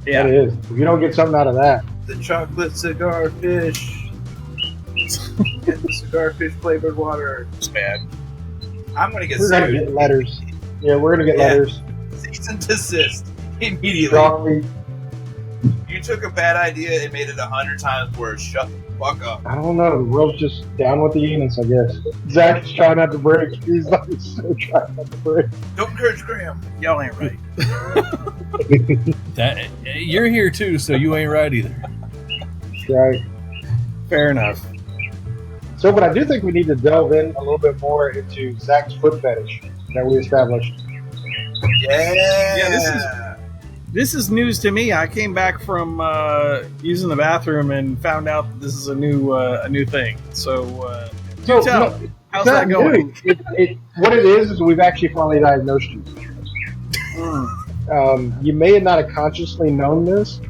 [SPEAKER 4] Yeah,
[SPEAKER 1] It is. If you don't get something out of that,
[SPEAKER 3] The chocolate cigar fish. Get the cigar fish flavored water.
[SPEAKER 4] it's bad.
[SPEAKER 3] I'm gonna get
[SPEAKER 1] we're gonna
[SPEAKER 3] sued.
[SPEAKER 1] get letters. Yeah, we're gonna get letters.
[SPEAKER 3] Cease and desist immediately.
[SPEAKER 1] Strongly.
[SPEAKER 3] You took a bad idea and made it 100 times worse. Shut the fuck up.
[SPEAKER 1] I don't know. The world's just down with the Enos, I guess. Zach's trying not to break. He's like so trying not to break.
[SPEAKER 3] Don't encourage Graham.
[SPEAKER 4] Y'all ain't right.
[SPEAKER 2] That you're here too, so you ain't right either.
[SPEAKER 1] Right.
[SPEAKER 4] Fair enough.
[SPEAKER 1] So, but I do think we need to delve in a little bit more into Zach's foot fetish that we established.
[SPEAKER 3] Yeah.
[SPEAKER 4] This is news to me. I came back from using the bathroom and found out that this is a new thing. So, do tell.
[SPEAKER 1] No,
[SPEAKER 4] How's
[SPEAKER 1] it's not
[SPEAKER 4] that going?
[SPEAKER 1] new. What it is we've actually finally diagnosed you. You may not have consciously known this,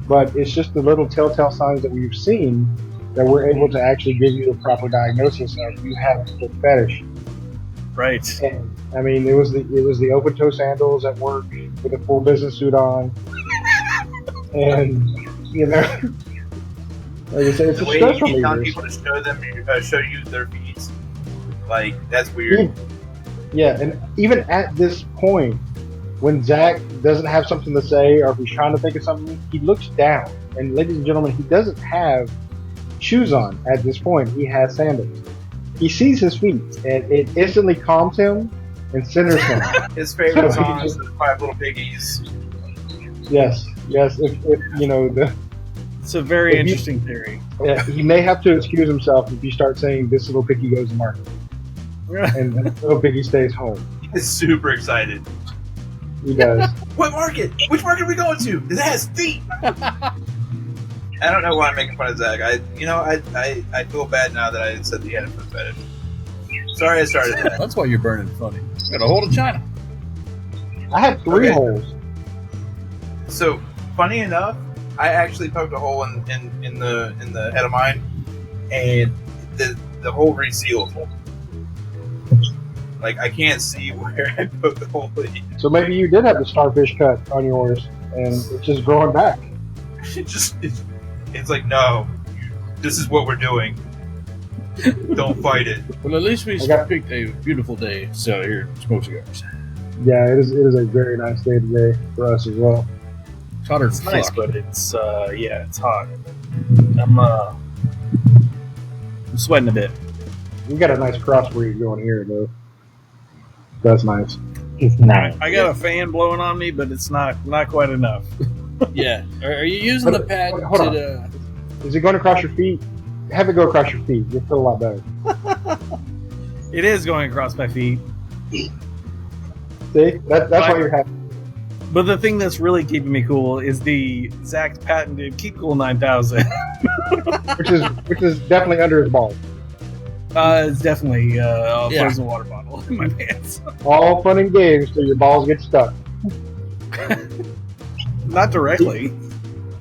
[SPEAKER 1] but it's just the little telltale signs that we've seen that we're able to actually give you the proper diagnosis of you have a foot fetish.
[SPEAKER 4] Right.
[SPEAKER 1] And, I mean, it was the open toe sandals at work with a full business suit on, and you know, like I said, it's
[SPEAKER 3] The
[SPEAKER 1] a
[SPEAKER 3] way
[SPEAKER 1] stress
[SPEAKER 3] you tell
[SPEAKER 1] reliever.
[SPEAKER 3] people to show you their feet, like, that's weird.
[SPEAKER 1] Yeah, and even at this point, when Zach doesn't have something to say, or if he's trying to think of something, he looks down. And ladies and gentlemen, he doesn't have shoes on at this point. He has sandals. He sees his feet, and it instantly calms him and centers him.
[SPEAKER 3] His favorite
[SPEAKER 1] So he
[SPEAKER 3] song is
[SPEAKER 1] just-
[SPEAKER 3] the 5 Little Piggies.
[SPEAKER 1] Yes. If you know
[SPEAKER 4] It's a very
[SPEAKER 1] If you-
[SPEAKER 4] interesting theory.
[SPEAKER 1] he may have to excuse himself if you start saying this little piggy goes to market, and little piggy stays home.
[SPEAKER 3] He's super excited.
[SPEAKER 1] He does.
[SPEAKER 3] What market? Which market are we going to? It has feet. I don't know why I'm making fun of Zach. I feel bad now that I said that he had a foot fetish. Sorry I started that.
[SPEAKER 2] That's why you're burning funny. Got a hold of China.
[SPEAKER 1] I have 3
[SPEAKER 3] Okay.
[SPEAKER 1] holes.
[SPEAKER 3] So, funny enough, I actually poked a hole in the head of mine, and the hole resealed. Like, I can't see where I poked the hole in.
[SPEAKER 1] So maybe you did have the starfish cut on yours, and it's just growing back.
[SPEAKER 3] It's like, no, this is what we're doing. Don't fight it.
[SPEAKER 2] Well, at least we
[SPEAKER 1] I got-
[SPEAKER 2] picked a beautiful day. So here, smoke cigars.
[SPEAKER 1] Yeah, it is a very nice day today for us as well.
[SPEAKER 2] It's hotter
[SPEAKER 4] It's
[SPEAKER 2] than
[SPEAKER 4] nice,
[SPEAKER 2] fuck.
[SPEAKER 4] but it's it's hot. I'm sweating a bit.
[SPEAKER 1] We got a nice crossbreed going here, though. That's nice.
[SPEAKER 5] It's nice.
[SPEAKER 4] I got a fan blowing on me, but it's not quite enough.
[SPEAKER 2] Yeah. Are you using the pad
[SPEAKER 1] Hold on.
[SPEAKER 2] to
[SPEAKER 1] Is it going across your feet? Have it go across your feet. You'll feel a lot better.
[SPEAKER 4] It is going across my feet.
[SPEAKER 1] See? That's why you're happy.
[SPEAKER 4] But the thing that's really keeping me cool is the Zack patented Keep Cool 9000.
[SPEAKER 1] Which is definitely under his balls.
[SPEAKER 4] It's definitely a
[SPEAKER 2] Yeah.
[SPEAKER 4] frozen water bottle in my pants.
[SPEAKER 1] All fun and games till your balls get stuck.
[SPEAKER 4] Not directly.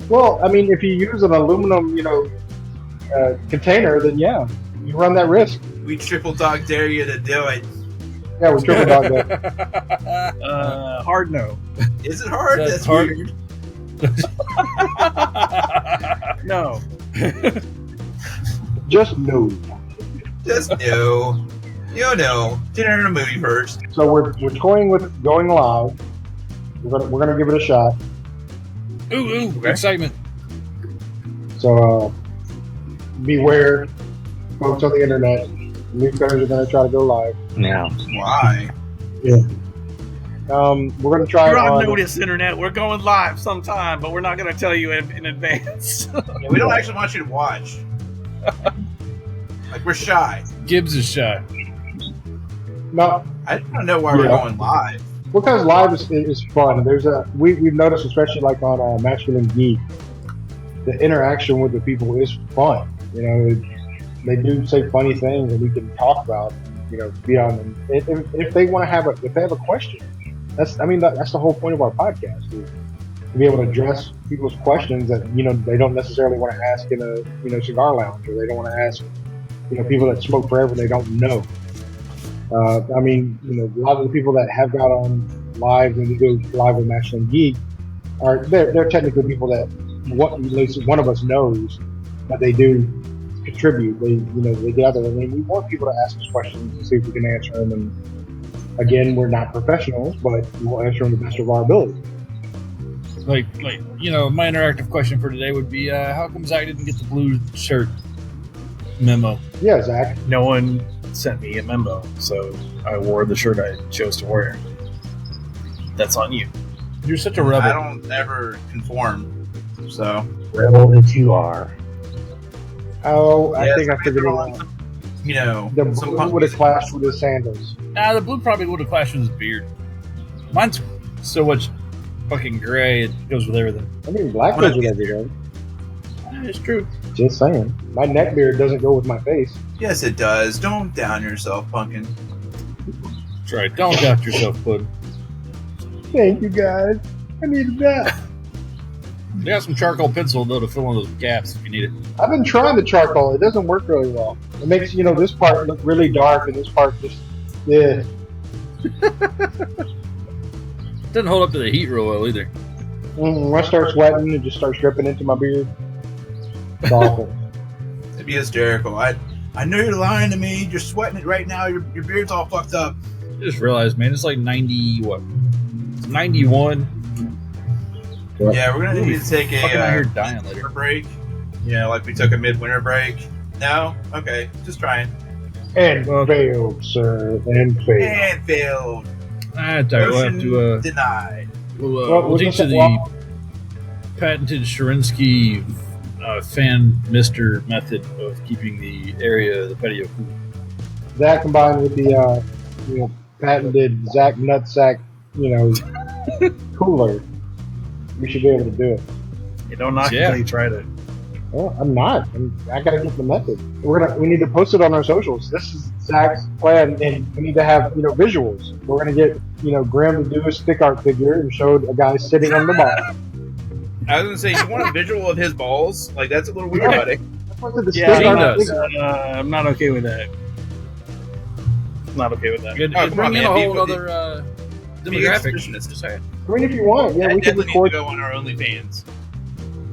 [SPEAKER 1] Well, I mean, if you use an aluminum, container, then yeah, you run that risk.
[SPEAKER 3] We triple dog dare you to do it.
[SPEAKER 1] Yeah, we're triple dog that.
[SPEAKER 4] Hard no.
[SPEAKER 3] Is it hard?
[SPEAKER 2] That's
[SPEAKER 3] That's
[SPEAKER 2] hard.
[SPEAKER 3] weird.
[SPEAKER 4] No.
[SPEAKER 1] Just no.
[SPEAKER 3] Just no. You know, dinner and a movie first.
[SPEAKER 1] So we're toying with going live. We're gonna give it a shot.
[SPEAKER 2] Ooh,
[SPEAKER 3] Okay.
[SPEAKER 2] excitement.
[SPEAKER 1] So beware, folks on the internet. Newcomers are gonna try to go live.
[SPEAKER 5] Yeah.
[SPEAKER 3] Why?
[SPEAKER 1] We're gonna try
[SPEAKER 4] You're
[SPEAKER 1] it
[SPEAKER 4] on
[SPEAKER 1] on.
[SPEAKER 4] notice, internet. We're going live sometime, but we're not going to tell you in advance.
[SPEAKER 3] Yeah, we don't actually want you to watch. Like, we're shy.
[SPEAKER 2] Gibbs is shy.
[SPEAKER 1] No,
[SPEAKER 3] I don't know why we're going live.
[SPEAKER 1] because live is fun. We've noticed, especially like on Masculine Geek, the interaction with the people is fun. You know, they do say funny things, and we can talk about, you know, beyond them. If they want to if they have a question, that's the whole point of our podcast, is to be able to address people's questions that, you know, they don't necessarily want to ask in a, you know, cigar lounge, or they don't want to ask, you know, people that smoke forever they don't know. I mean, you know, a lot of the people that have got on live when we go live with Masculine Geek they're technically people that at least one of us knows that they do contribute. They gather, and we want people to ask us questions and see if we can answer them. And again, we're not professionals, but we will answer them to the best of our ability.
[SPEAKER 2] Like you know, my interactive question for today would be, how come Zack didn't get the blue shirt memo?
[SPEAKER 1] Yeah, Zach.
[SPEAKER 4] No one sent me a memo, so I wore the shirt I chose to wear. That's on you.
[SPEAKER 2] You're such a rebel.
[SPEAKER 3] I don't ever conform, so.
[SPEAKER 5] Rebel that you are.
[SPEAKER 1] Oh, I
[SPEAKER 3] Yeah,
[SPEAKER 1] think I figured it out.
[SPEAKER 3] You know,
[SPEAKER 1] The
[SPEAKER 3] some
[SPEAKER 1] blue
[SPEAKER 3] punk
[SPEAKER 1] would have
[SPEAKER 3] music.
[SPEAKER 1] clashed with his sandals.
[SPEAKER 2] Nah, the blue probably would have clashed with his beard. Mine's so much fucking gray, it goes with everything.
[SPEAKER 1] I mean, black goes with everything.
[SPEAKER 2] It's true.
[SPEAKER 1] Just saying. My neck beard doesn't go with my face.
[SPEAKER 3] Yes, it does. Don't down yourself, pumpkin.
[SPEAKER 2] That's right. Don't doubt yourself, Puddin'.
[SPEAKER 1] Thank you, guys. I needed that.
[SPEAKER 2] They got some charcoal pencil, though, to fill in those gaps if you need it.
[SPEAKER 1] I've been trying the charcoal. It doesn't work really well. It makes, you know, this part look really dark and this part just, yeah.
[SPEAKER 2] Doesn't hold up to the heat real well, either.
[SPEAKER 1] When I start sweating, it just starts dripping into my beard. It's awful.
[SPEAKER 3] It'd be hysterical. I know you're lying to me. You're sweating it right now. Your beard's all fucked up.
[SPEAKER 2] I just realized, man, it's like 90, what? It's 91.
[SPEAKER 3] Yeah, we're gonna need to take
[SPEAKER 2] Fucking out here
[SPEAKER 3] a
[SPEAKER 2] dying later.
[SPEAKER 3] winter break. Yeah, like we took a midwinter break. No? Okay, just trying.
[SPEAKER 1] And failed, sir. And failed.
[SPEAKER 3] And failed.
[SPEAKER 2] I tell you, we'll have
[SPEAKER 3] Motion
[SPEAKER 2] to,
[SPEAKER 3] denied.
[SPEAKER 2] we'll teach you the patented Sherinsky fan mister method of keeping the area of the patio cool.
[SPEAKER 1] That combined with the, you know, patented Zack Nutsack, you know, cooler, we should be able to do it.
[SPEAKER 4] You don't knock
[SPEAKER 2] Yeah.
[SPEAKER 4] until you tried it.
[SPEAKER 1] Well, I'm not. I gotta get the method. We need to post it on our socials. This is Zach's plan, and we need to have, you know, visuals. We're gonna get, you know, Graham to do a stick art figure and show a guy sitting on the bottom.
[SPEAKER 3] I was gonna say, you want a visual of his balls? Like, that's a little weird, buddy.
[SPEAKER 1] That's what the
[SPEAKER 4] Yeah,
[SPEAKER 1] stick art
[SPEAKER 2] does.
[SPEAKER 1] figure-
[SPEAKER 4] I'm not okay with that. Not okay with that.
[SPEAKER 2] It'd
[SPEAKER 3] Oh, come
[SPEAKER 2] bring
[SPEAKER 3] on,
[SPEAKER 2] in
[SPEAKER 3] man.
[SPEAKER 2] a whole
[SPEAKER 3] Be-
[SPEAKER 2] other
[SPEAKER 3] Be
[SPEAKER 2] demographic.
[SPEAKER 3] exhibitionist, just saying.
[SPEAKER 1] I mean, if you want, yeah,
[SPEAKER 3] That
[SPEAKER 1] we can
[SPEAKER 3] definitely needs
[SPEAKER 1] record.
[SPEAKER 3] to go on our OnlyFans.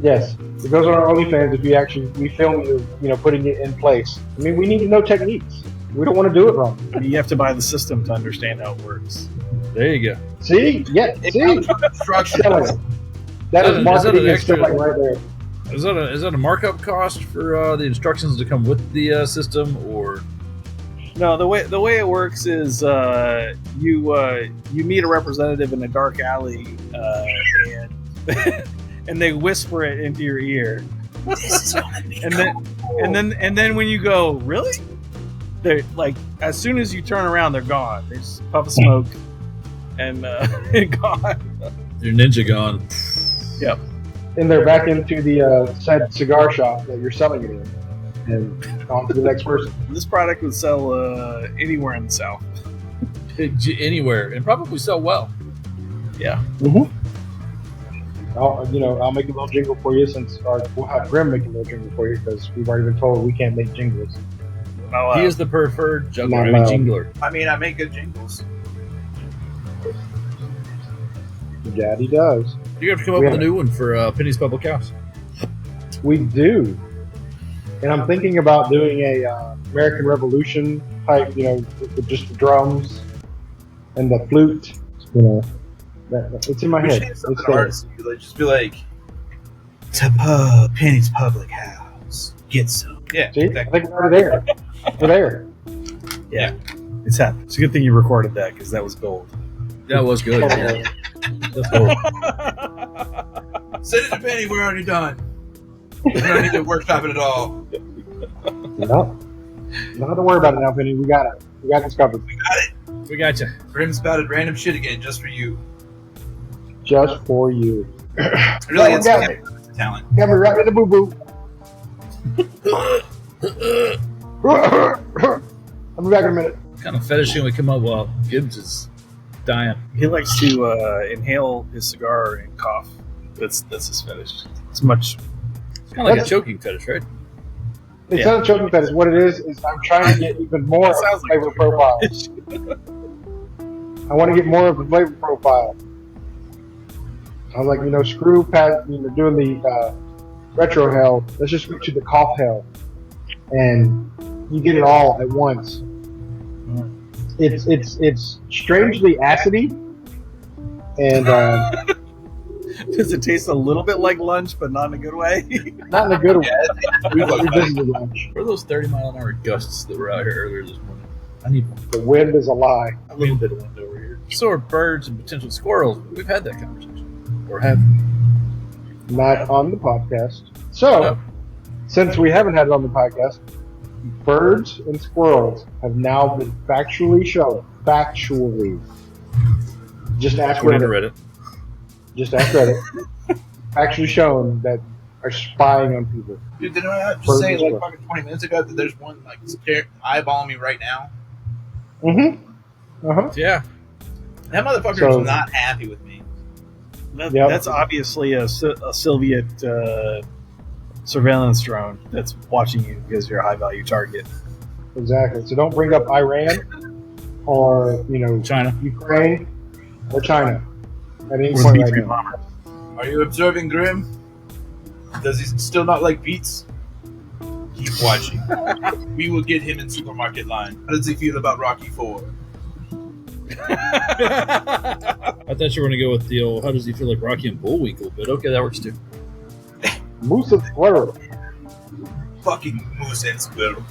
[SPEAKER 1] Yes, it goes on our OnlyFans if we film you, you know, putting it in place. I mean, we need to know techniques. We don't want to do it wrong.
[SPEAKER 4] You have to buy the system to understand how it works.
[SPEAKER 2] There you go.
[SPEAKER 1] See, yeah,
[SPEAKER 3] It
[SPEAKER 1] see,
[SPEAKER 3] comes with instructions.
[SPEAKER 1] selling. That
[SPEAKER 2] Is
[SPEAKER 1] is
[SPEAKER 2] that
[SPEAKER 1] marketing
[SPEAKER 2] an
[SPEAKER 1] and
[SPEAKER 2] extra-
[SPEAKER 1] selling right there.
[SPEAKER 2] Is that a markup cost for the instructions to come with the system, or
[SPEAKER 4] No, the way it works is you meet a representative in a dark alley and and they whisper it into your ear,
[SPEAKER 3] This is gonna be
[SPEAKER 4] and then when you go, really? They're like, as soon as you turn around, they're gone. They just puff of smoke and gone.
[SPEAKER 2] your ninja gone?
[SPEAKER 4] Yep.
[SPEAKER 1] And they're back into the said cigar shop that you're selling it in, and on to the next person.
[SPEAKER 4] This product would sell anywhere in the South.
[SPEAKER 2] Anywhere, and probably sell well.
[SPEAKER 4] Yeah.
[SPEAKER 1] I'll make a little jingle for you we'll have Grim make a little jingle for you because we've already been told we can't make jingles.
[SPEAKER 4] Not allowed.
[SPEAKER 2] He is the preferred juggler,
[SPEAKER 1] Not
[SPEAKER 2] I mean
[SPEAKER 1] allowed.
[SPEAKER 2] jingler.
[SPEAKER 3] I mean, I make good jingles.
[SPEAKER 1] Daddy does.
[SPEAKER 2] You have to come up
[SPEAKER 1] We
[SPEAKER 2] with a
[SPEAKER 1] have-
[SPEAKER 2] new one for Penny's Public House.
[SPEAKER 1] We do. and I'm thinking about doing a American Revolution type, with just the drums and the flute. It's in my
[SPEAKER 3] We
[SPEAKER 1] head.
[SPEAKER 3] should do something
[SPEAKER 1] It's there.
[SPEAKER 3] artsy. Like, just be like, Penny's Public House. Get some. Yeah,
[SPEAKER 1] See,
[SPEAKER 3] exactly.
[SPEAKER 1] I think we're there. We're there.
[SPEAKER 4] Yeah, it's happened. It's a good thing you recorded that because that was gold.
[SPEAKER 2] That was good. Man. That's cool.
[SPEAKER 3] Send it to Penny. We're already done. We don't need to workshop it at all.
[SPEAKER 1] No, not to worry about it now, Penny. We got it. We got this covered.
[SPEAKER 2] We got you.
[SPEAKER 3] Grim spouted random shit again just for you.
[SPEAKER 1] Just for you.
[SPEAKER 3] It really is
[SPEAKER 1] got me.
[SPEAKER 3] talent.
[SPEAKER 1] Got me right in the boo boo. I'll be back in a minute.
[SPEAKER 2] What kind of fetish can we come up while Gibbs is dying?
[SPEAKER 4] He likes to inhale his cigar and cough. That's his fetish. It's much.
[SPEAKER 2] It's kind of like a choking fetish, right?
[SPEAKER 1] It's
[SPEAKER 4] Yeah.
[SPEAKER 1] not a choking fetish. What it is I'm trying to get even more of the flavor profile. I want to get more of the flavor profile. I was like, screw past, doing the retro hell. Let's just switch to the cough hell, and you get it all at once. It's strangely acidy, and
[SPEAKER 4] Does it taste a little bit like lunch, but not in a good way?
[SPEAKER 1] not in a good way.
[SPEAKER 3] We look
[SPEAKER 1] This is the lunch.
[SPEAKER 2] Where are those 30-mile-an-hour gusts that were out here earlier this morning? I need
[SPEAKER 1] The wind is a lie.
[SPEAKER 2] a little bit of wind over here. So are birds and potential squirrels. We've had that conversation. Or have
[SPEAKER 1] Not on the podcast. So, since we haven't had it on the podcast, birds and squirrels have now been factually shown. Factually. Just ask
[SPEAKER 2] we need to
[SPEAKER 1] Reddit.
[SPEAKER 2] read it.
[SPEAKER 1] Just ask Reddit. Actually shown that are spying on people.
[SPEAKER 3] Dude, didn't I just
[SPEAKER 1] Birds
[SPEAKER 3] say
[SPEAKER 1] and
[SPEAKER 3] like
[SPEAKER 1] squirrels.
[SPEAKER 3] fucking 20 minutes ago that there's one like eyeballing me right now?
[SPEAKER 1] Mm-hmm. Uh-huh.
[SPEAKER 2] Yeah.
[SPEAKER 3] That motherfucker
[SPEAKER 1] So-
[SPEAKER 3] is not happy with me.
[SPEAKER 1] Yep.
[SPEAKER 4] That's obviously a Soviet surveillance drone that's watching you because you're a high value target.
[SPEAKER 1] Exactly. So don't bring up Iran or,
[SPEAKER 2] China.
[SPEAKER 1] Ukraine or China at any
[SPEAKER 4] Or
[SPEAKER 1] point
[SPEAKER 4] the
[SPEAKER 1] right
[SPEAKER 4] B-3
[SPEAKER 1] now.
[SPEAKER 4] bomber.
[SPEAKER 3] Are you observing Grim? Does he still not like beets? Keep watching. We will get him in supermarket line. How does he feel about Rocky 4?
[SPEAKER 2] I thought you were going to go with the old, how does he feel like Rocky and Bullwinkle? But okay, that works too.
[SPEAKER 1] Moose and squirrel.
[SPEAKER 3] Fucking moose and squirrel.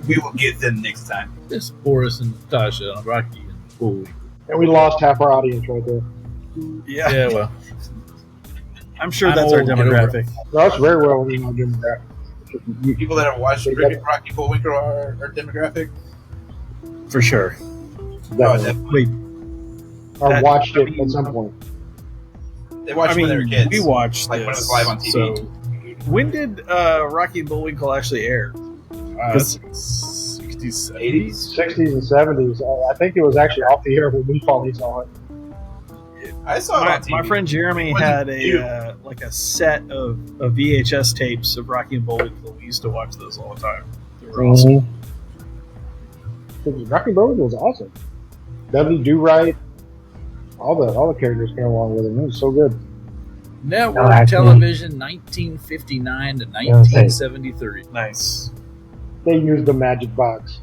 [SPEAKER 3] We will get them next time.
[SPEAKER 2] This Boris and Tasha on Rocky and Bullwinkle.
[SPEAKER 1] And we lost half our audience right there.
[SPEAKER 4] Yeah,
[SPEAKER 2] Yeah, well.
[SPEAKER 4] I'm sure
[SPEAKER 2] I'm
[SPEAKER 4] that's our
[SPEAKER 2] old, get over
[SPEAKER 4] demographic.
[SPEAKER 1] That's very well within our demographic.
[SPEAKER 3] People that have watched
[SPEAKER 1] They got-
[SPEAKER 3] Rocky Bullwinkle are demographic.
[SPEAKER 4] For sure.
[SPEAKER 1] Definitely.
[SPEAKER 4] Wait,
[SPEAKER 1] Or
[SPEAKER 4] that-
[SPEAKER 1] watched it at some point.
[SPEAKER 3] They watched
[SPEAKER 4] I mean,
[SPEAKER 3] when they were kids.
[SPEAKER 4] we watched
[SPEAKER 3] Like, when it
[SPEAKER 4] this,
[SPEAKER 3] was live on TV.
[SPEAKER 4] So, when did Rocky and Bullwinkle actually air?
[SPEAKER 2] 60s,
[SPEAKER 3] 80s?
[SPEAKER 1] 60s and 70s. I think it was actually off the air when we finally saw it.
[SPEAKER 3] I saw it on TV.
[SPEAKER 4] My friend Jeremy
[SPEAKER 3] Wasn't
[SPEAKER 4] had
[SPEAKER 3] you.
[SPEAKER 4] a set of VHS tapes of Rocky and Bullwinkle. We used to watch those all the time. They were awesome.
[SPEAKER 1] Rocky Bullwinkle was awesome. Dudley Do-Right, all the characters came along with it. It was so good.
[SPEAKER 2] Network
[SPEAKER 5] No, actually-
[SPEAKER 2] television, 1959 to 1973.
[SPEAKER 4] Nice.
[SPEAKER 1] They used the magic box.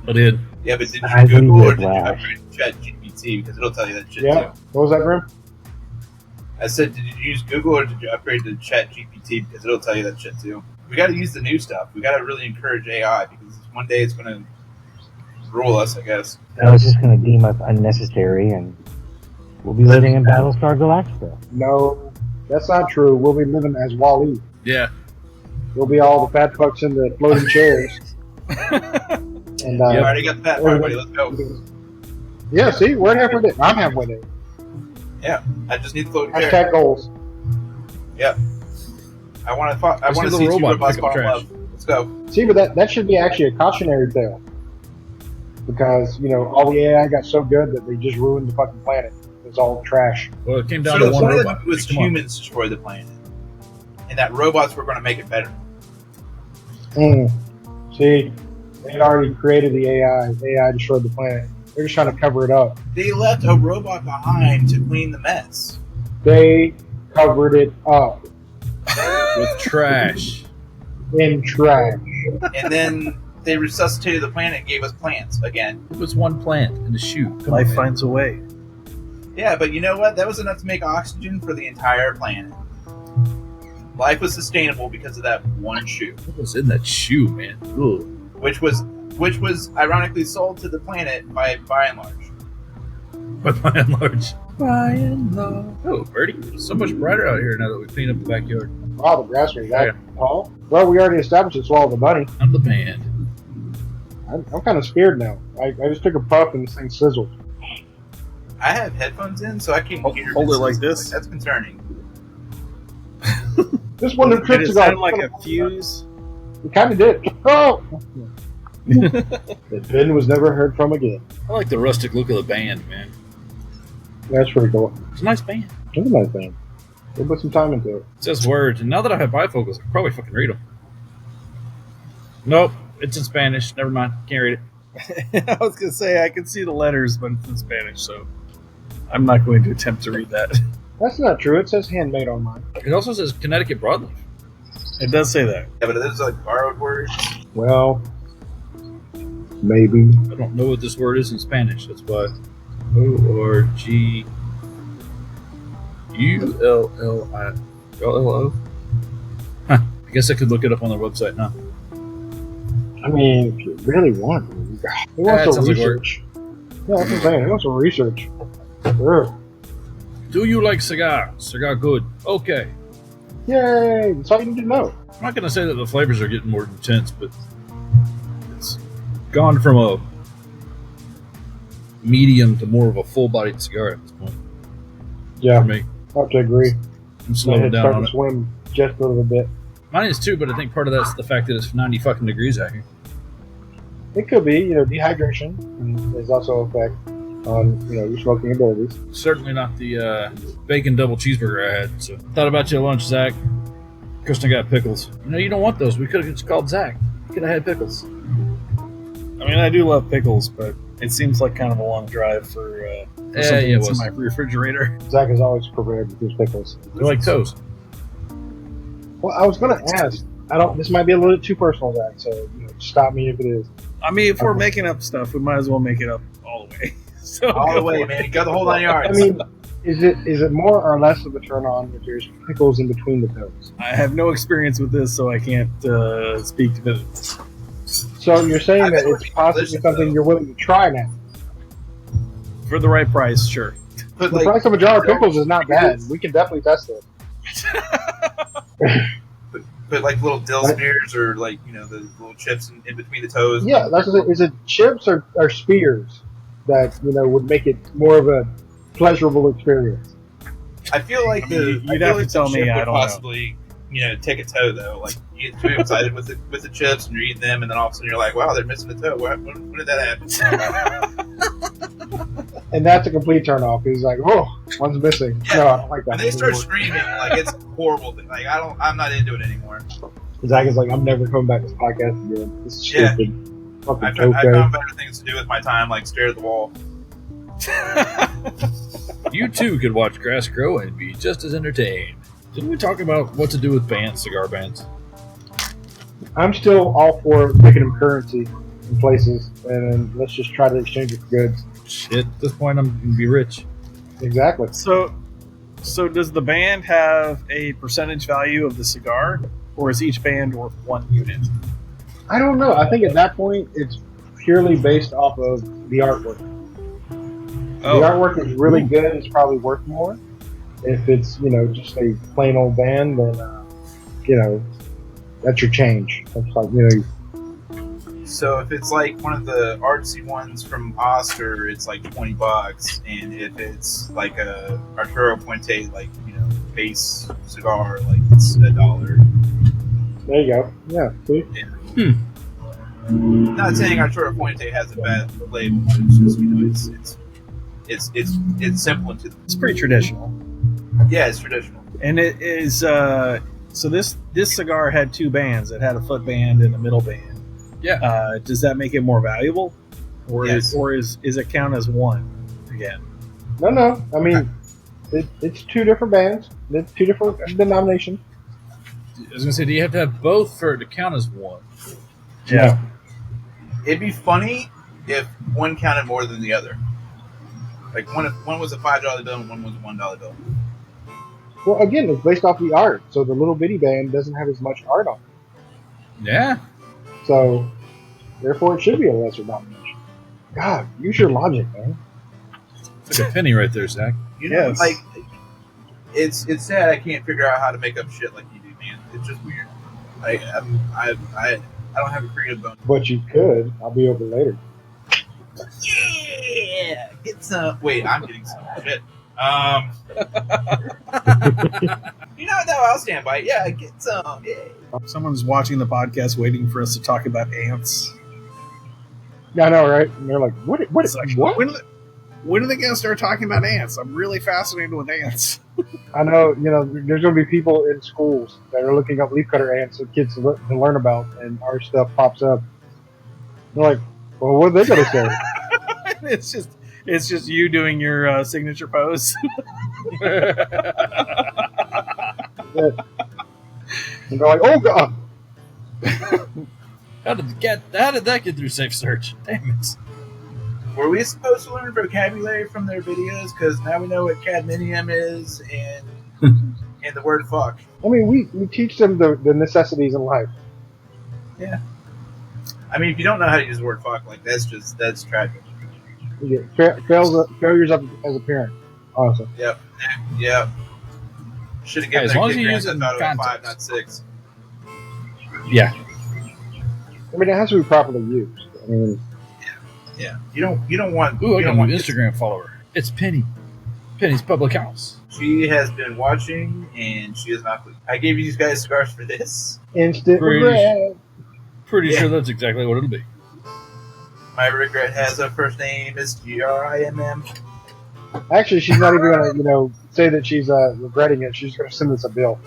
[SPEAKER 2] I did.
[SPEAKER 3] Yeah, but did
[SPEAKER 5] I
[SPEAKER 3] you
[SPEAKER 5] think
[SPEAKER 3] Google or
[SPEAKER 5] it's
[SPEAKER 3] did you
[SPEAKER 5] Flash.
[SPEAKER 3] upgrade ChatGPT? Because it'll tell you that shit
[SPEAKER 1] Yeah.
[SPEAKER 3] too.
[SPEAKER 1] What was that, Grim?
[SPEAKER 3] I said, did you use Google or did you upgrade to ChatGPT? Because it'll tell you that shit too. We got to use the new stuff. We got to really encourage AI because one day it's going to rule us, I guess.
[SPEAKER 5] I was just going to deem us unnecessary, and we'll be living in Battlestar Galactica.
[SPEAKER 1] No, that's not true. We'll be living as Wall-E.
[SPEAKER 2] Yeah.
[SPEAKER 1] We'll be all the fat fucks in the floating chairs. And
[SPEAKER 3] I already got the fat part, buddy. Let's go.
[SPEAKER 1] yeah, see, we're halfway there. I'm halfway there.
[SPEAKER 3] Yeah, I just need the floating chair.
[SPEAKER 1] Hashtag goals.
[SPEAKER 3] I want to. I
[SPEAKER 2] Just
[SPEAKER 3] want to
[SPEAKER 2] need the
[SPEAKER 3] see two
[SPEAKER 2] robot
[SPEAKER 3] robots
[SPEAKER 2] pick up
[SPEAKER 3] fall in
[SPEAKER 2] trash.
[SPEAKER 3] love. Let's go.
[SPEAKER 1] See, but that should be actually a cautionary tale. Because, all the AI got so good that they just ruined the fucking planet. It's all trash.
[SPEAKER 2] Well, it came down
[SPEAKER 3] So
[SPEAKER 2] to one
[SPEAKER 3] one of
[SPEAKER 2] robot.
[SPEAKER 3] them was
[SPEAKER 2] Come on.
[SPEAKER 3] humans destroy the planet, and that robots were going to make it better.
[SPEAKER 1] See, they had already created the AI. AI destroyed the planet. They're just trying to cover it up.
[SPEAKER 3] They left a robot behind to clean the mess.
[SPEAKER 1] They covered it up.
[SPEAKER 2] With trash.
[SPEAKER 1] in trash.
[SPEAKER 3] And then they resuscitated the planet and gave us plants again.
[SPEAKER 2] It was one plant in the shoe.
[SPEAKER 4] Life finds a way.
[SPEAKER 3] Yeah, but you know what? That was enough to make oxygen for the entire planet. Life was sustainable because of that one shoe.
[SPEAKER 2] What was in that shoe, man? Ugh.
[SPEAKER 3] Which was ironically sold to the planet by and large.
[SPEAKER 2] But by and large. By and large. Oh, Birdie, it's so much brighter out here now that we cleaned up the backyard.
[SPEAKER 1] Wow, the grass was that tall. Well, we already established it's swallowed the bunny.
[SPEAKER 2] I'm the band.
[SPEAKER 1] I'm kind of scared now. I just took a puff and this thing sizzled.
[SPEAKER 3] I have headphones in, so I can't hear.
[SPEAKER 4] Hold it like this.
[SPEAKER 3] That's concerning.
[SPEAKER 1] This one of the
[SPEAKER 4] Did
[SPEAKER 1] trips
[SPEAKER 4] it
[SPEAKER 1] ago.
[SPEAKER 4] sound like a fuse?
[SPEAKER 1] It kind of did. Oh! The bin was never heard from again.
[SPEAKER 2] I like the rustic look of the band, man.
[SPEAKER 1] That's pretty cool.
[SPEAKER 2] It's a nice band.
[SPEAKER 1] It's a nice thing. They put some time into it.
[SPEAKER 2] It says words, and now that I have bifocals, I can probably fucking read them. Nope, it's in Spanish. Never mind. Can't read it.
[SPEAKER 4] I was going to say, I can see the letters, but it's in Spanish, so I'm not going to attempt to read that.
[SPEAKER 1] That's not true. It says handmade on mine.
[SPEAKER 2] It also says Connecticut Broadleaf.
[SPEAKER 4] It does say that.
[SPEAKER 3] Yeah, but it is like borrowed words.
[SPEAKER 1] Well, maybe.
[SPEAKER 2] I don't know what this word is in Spanish. That's why. O-R-G-U-L-L-I-L-L-O. Huh. I guess I could look it up on their website now.
[SPEAKER 1] I mean, if you really want to. It wants
[SPEAKER 2] That
[SPEAKER 1] some
[SPEAKER 2] sounds like
[SPEAKER 1] research. Yeah, that's what I'm saying. It wants some research. Ugh.
[SPEAKER 2] Do you like cigar? Cigar good. Okay.
[SPEAKER 1] Yay! That's all you need to know.
[SPEAKER 2] I'm not going to say that the flavors are getting more intense, but it's gone from a medium to more of a full-bodied cigar at this point.
[SPEAKER 1] Yeah,
[SPEAKER 2] For me,
[SPEAKER 1] I have to agree.
[SPEAKER 2] I'm
[SPEAKER 1] My
[SPEAKER 2] slowing
[SPEAKER 1] head's
[SPEAKER 2] down
[SPEAKER 1] starting
[SPEAKER 2] on
[SPEAKER 1] to
[SPEAKER 2] it.
[SPEAKER 1] swim just a little bit.
[SPEAKER 2] Mine is too, but I think part of that's the fact that it's 90 fucking degrees out here.
[SPEAKER 1] It could be, dehydration. And there's also an effect on, your smoking abilities.
[SPEAKER 2] Certainly not the bacon double cheeseburger I had. So thought about you at lunch, Zach. Kristen got pickles. You don't want those. We could have just called Zach. You could have had pickles.
[SPEAKER 4] I mean, I do love pickles, but it seems like kind of a long drive for something
[SPEAKER 2] Yeah, it
[SPEAKER 4] that's in
[SPEAKER 2] was.
[SPEAKER 4] my refrigerator.
[SPEAKER 1] Zach is always prepared with his pickles.
[SPEAKER 2] They're like toast.
[SPEAKER 1] Well, I was going to ask. This might be a little too personal, Zach, so stop me if it is.
[SPEAKER 4] I mean, if we're making up stuff, we might as well make it up all the way. So
[SPEAKER 3] All the
[SPEAKER 4] go
[SPEAKER 3] way,
[SPEAKER 4] for it.
[SPEAKER 3] man. You got the whole 9 yards.
[SPEAKER 1] I mean, is it more or less of a turn on if there's pickles in between the toes?
[SPEAKER 4] I have no experience with this, so I can't speak to it.
[SPEAKER 1] So you're saying
[SPEAKER 3] I bet
[SPEAKER 1] that
[SPEAKER 3] it would
[SPEAKER 1] it's
[SPEAKER 3] be
[SPEAKER 1] possibly
[SPEAKER 3] delicious,
[SPEAKER 1] something
[SPEAKER 3] though.
[SPEAKER 1] you're willing to try now?
[SPEAKER 4] For the right price, sure.
[SPEAKER 3] Put,
[SPEAKER 1] The price of a jar of pickles is not bad. We can definitely test it.
[SPEAKER 3] put like little dill spears or the little chips in between the toes.
[SPEAKER 1] Yeah, that's what is it chips or spears that would make it more of a pleasurable experience?
[SPEAKER 3] I feel like the
[SPEAKER 4] You'd have to tell me,
[SPEAKER 3] chip
[SPEAKER 4] I
[SPEAKER 3] would
[SPEAKER 4] don't know.
[SPEAKER 3] possibly take a toe though. Like you get too excited with the chips and you're eating them, and then all of a sudden you're like, wow, they're missing a toe. When did that happen?
[SPEAKER 1] And that's a complete turn off. He's like, oh, one's missing.
[SPEAKER 3] Yeah.
[SPEAKER 1] No, I don't like that.
[SPEAKER 3] When they start screaming, like it's a horrible thing. Like I'm not into it anymore.
[SPEAKER 1] Zach is like, I'm never coming back to this podcast again. This is
[SPEAKER 3] Yeah.
[SPEAKER 1] stupid. Fucking
[SPEAKER 3] I
[SPEAKER 1] okay.
[SPEAKER 3] found better things to do with my time, like stare at the wall.
[SPEAKER 2] You too could watch grass grow and be just as entertained. Didn't we talk about what to do with bands, cigar bands?
[SPEAKER 1] I'm still all for making them currency in places, and let's just try to exchange it for goods.
[SPEAKER 2] Shit, at this point I'm going to be rich.
[SPEAKER 1] Exactly.
[SPEAKER 4] So does the band have a percentage value of the cigar, or is each band worth 1 unit?
[SPEAKER 1] I don't know. I think at that point, it's purely based off of the artwork.
[SPEAKER 4] Oh.
[SPEAKER 1] The artwork is really good. It's probably worth more. If it's, just a plain old band, then, that's your change. That's like,
[SPEAKER 3] So if it's like one of the artsy ones from Oscar, it's like $20, and if it's like a Arturo Puente, base cigar, like it's $1.
[SPEAKER 1] there you go. Yeah, see?
[SPEAKER 3] Not saying Arturo Puente has a bad label, but it's just it's simple and to the
[SPEAKER 4] It's pretty traditional.
[SPEAKER 3] yeah, it's traditional.
[SPEAKER 4] And it is so this cigar had 2 bands. It had a foot band and a middle band.
[SPEAKER 2] Yeah.
[SPEAKER 4] Does that make it more valuable, or
[SPEAKER 3] Yes.
[SPEAKER 4] is it count as one again?
[SPEAKER 1] No. I mean, it's 2 different bands. It's 2 different denominations.
[SPEAKER 2] I was gonna say, do you have to have both for it to count as one?
[SPEAKER 4] Yeah.
[SPEAKER 3] It'd be funny if one counted more than the other. Like one was a $5 bill and one was a $1 bill.
[SPEAKER 1] Well, again, it's based off the art, so the little bitty band doesn't have as much art on it.
[SPEAKER 2] Yeah.
[SPEAKER 1] So, therefore, it should be a lesser denomination. God, use your logic, man.
[SPEAKER 2] It's like a penny right there, Zach.
[SPEAKER 3] You know,
[SPEAKER 4] Yes.
[SPEAKER 3] like it's sad I can't figure out how to make up shit like you do, man. It's just weird. Like I don't have a creative bone.
[SPEAKER 1] But you could. I'll be over later.
[SPEAKER 3] Yeah, get some. Wait, I'm getting some shit. No, I'll stand by it. Yeah, get some. Yeah.
[SPEAKER 4] Someone's watching the podcast waiting for us to talk about ants.
[SPEAKER 1] Yeah, I know, right? And they're like, what?
[SPEAKER 4] It's like,
[SPEAKER 1] What?
[SPEAKER 4] when are they going to start talking about ants? I'm really fascinated with ants.
[SPEAKER 1] I know, there's going to be people in schools that are looking up leafcutter ants for kids to learn about, and our stuff pops up. They're like, well, what are they going to say?
[SPEAKER 4] It's just you doing your signature pose.
[SPEAKER 1] And they're like, oh, God.
[SPEAKER 2] How did that get through safe search? Damn it.
[SPEAKER 3] Were we supposed to learn vocabulary from their videos? Because now we know what cadmium is and the word fuck.
[SPEAKER 1] I mean, we teach them the necessities in life.
[SPEAKER 3] Yeah. I mean, if you don't know how to use the word fuck, like that's tragic.
[SPEAKER 1] You get failures as a parent, honestly.
[SPEAKER 3] Yep. Should have given
[SPEAKER 2] As
[SPEAKER 3] their
[SPEAKER 2] long as
[SPEAKER 3] kid
[SPEAKER 2] you
[SPEAKER 3] grants
[SPEAKER 2] use it in
[SPEAKER 3] out of a 5,
[SPEAKER 2] context.
[SPEAKER 3] not 6.
[SPEAKER 2] Yeah.
[SPEAKER 1] I mean, it has to be properly used. I mean,
[SPEAKER 3] Yeah. You don't want.
[SPEAKER 2] Ooh, I
[SPEAKER 3] you
[SPEAKER 2] got
[SPEAKER 3] don't
[SPEAKER 2] a
[SPEAKER 3] want
[SPEAKER 2] new Instagram follower. It's Penny. Penny's Public House.
[SPEAKER 3] She has been watching, and she is not pleased. I gave you guys cigars for this.
[SPEAKER 1] instant
[SPEAKER 2] Pretty-
[SPEAKER 1] regret.
[SPEAKER 2] Pretty
[SPEAKER 3] Yeah.
[SPEAKER 2] sure that's exactly what it'll be.
[SPEAKER 3] My regret has a first name is Grimm.
[SPEAKER 1] Actually, she's not even going to, say that she's regretting it. She's going to send us a bill.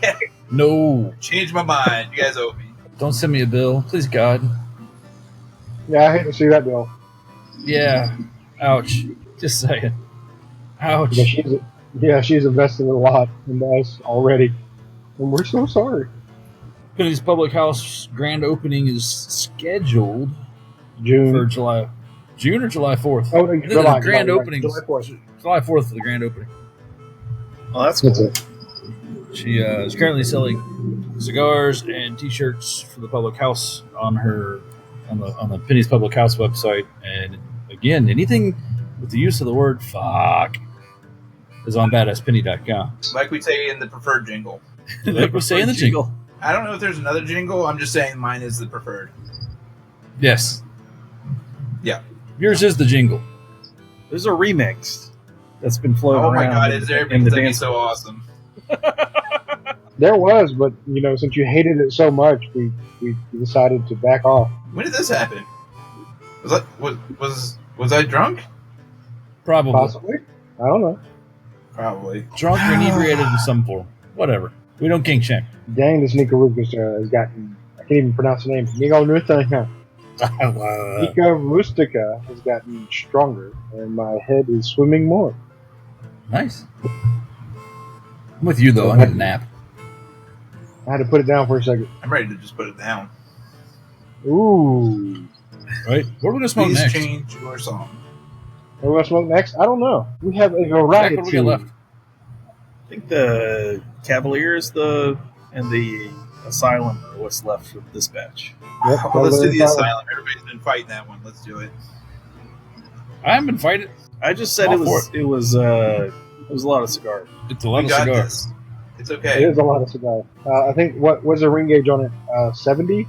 [SPEAKER 3] Yeah,
[SPEAKER 2] No.
[SPEAKER 3] change my mind. You guys owe me.
[SPEAKER 2] Don't send me a bill. Please, God.
[SPEAKER 1] Yeah, I hate to see that bill.
[SPEAKER 2] Yeah. Ouch. Just saying. Ouch.
[SPEAKER 1] But she's invested a lot into us already. And we're so sorry.
[SPEAKER 2] Penny's Public House grand opening is scheduled for
[SPEAKER 1] June.
[SPEAKER 2] June or July 4th?
[SPEAKER 1] Oh, no,
[SPEAKER 2] I think
[SPEAKER 1] July.
[SPEAKER 2] the grand
[SPEAKER 1] July,
[SPEAKER 2] opening
[SPEAKER 1] July 4th.
[SPEAKER 2] July 4th for the grand opening.
[SPEAKER 4] Well, that's
[SPEAKER 1] That's
[SPEAKER 4] cool.
[SPEAKER 1] it.
[SPEAKER 2] She is currently selling cigars and T-shirts for the Public House on the Penny's Public House website. And again, anything with the use of the word "fuck" is on badasspenny.com.
[SPEAKER 3] Like we say in the preferred jingle.
[SPEAKER 2] Like we say in the jingle.
[SPEAKER 3] I don't know if there's another jingle. I'm just saying mine is the preferred.
[SPEAKER 2] Yes.
[SPEAKER 3] Yeah.
[SPEAKER 2] Yours is the jingle.
[SPEAKER 4] There's a remix that's been floating
[SPEAKER 3] Oh my
[SPEAKER 4] around
[SPEAKER 3] god, is there?
[SPEAKER 4] in the
[SPEAKER 3] Because that'd be
[SPEAKER 4] dance.
[SPEAKER 3] so awesome.
[SPEAKER 1] There was, but, since you hated it so much, we decided to back off.
[SPEAKER 3] When did this happen? Was I drunk?
[SPEAKER 2] Probably.
[SPEAKER 1] Possibly. I don't know.
[SPEAKER 3] Probably.
[SPEAKER 2] Drunk or inebriated in some form. Whatever. We don't kink shame.
[SPEAKER 1] Dang, this Nica Rustica has gotten, I can't even pronounce the name. Nica Rustica. Nica Rustica has gotten stronger, and my head is swimming more.
[SPEAKER 2] Nice. I'm with you, though. I need a nap.
[SPEAKER 1] I had to put it down for a second.
[SPEAKER 3] I'm ready to just put it down.
[SPEAKER 1] Ooh.
[SPEAKER 2] Right? What are we going to smoke
[SPEAKER 3] Please
[SPEAKER 2] next?
[SPEAKER 3] change your song.
[SPEAKER 1] What do we want to smoke next? I don't know. We have a
[SPEAKER 2] Zach,
[SPEAKER 1] variety.
[SPEAKER 2] what do we got left?
[SPEAKER 4] I think the Cavaliers and the Asylum are what's left for this batch.
[SPEAKER 1] Yep,
[SPEAKER 3] Well, let's do the
[SPEAKER 1] Asylum.
[SPEAKER 3] Asylum. Everybody's been fighting that one. Let's do it.
[SPEAKER 2] I haven't been fighting.
[SPEAKER 4] I just said
[SPEAKER 2] All
[SPEAKER 4] it was a lot of cigar.
[SPEAKER 2] It's a lot
[SPEAKER 3] We
[SPEAKER 2] of
[SPEAKER 3] got
[SPEAKER 2] cigars.
[SPEAKER 3] this. It's
[SPEAKER 1] It
[SPEAKER 3] okay.
[SPEAKER 1] is a lot of cigar. I think, what was the ring gauge on it? 70?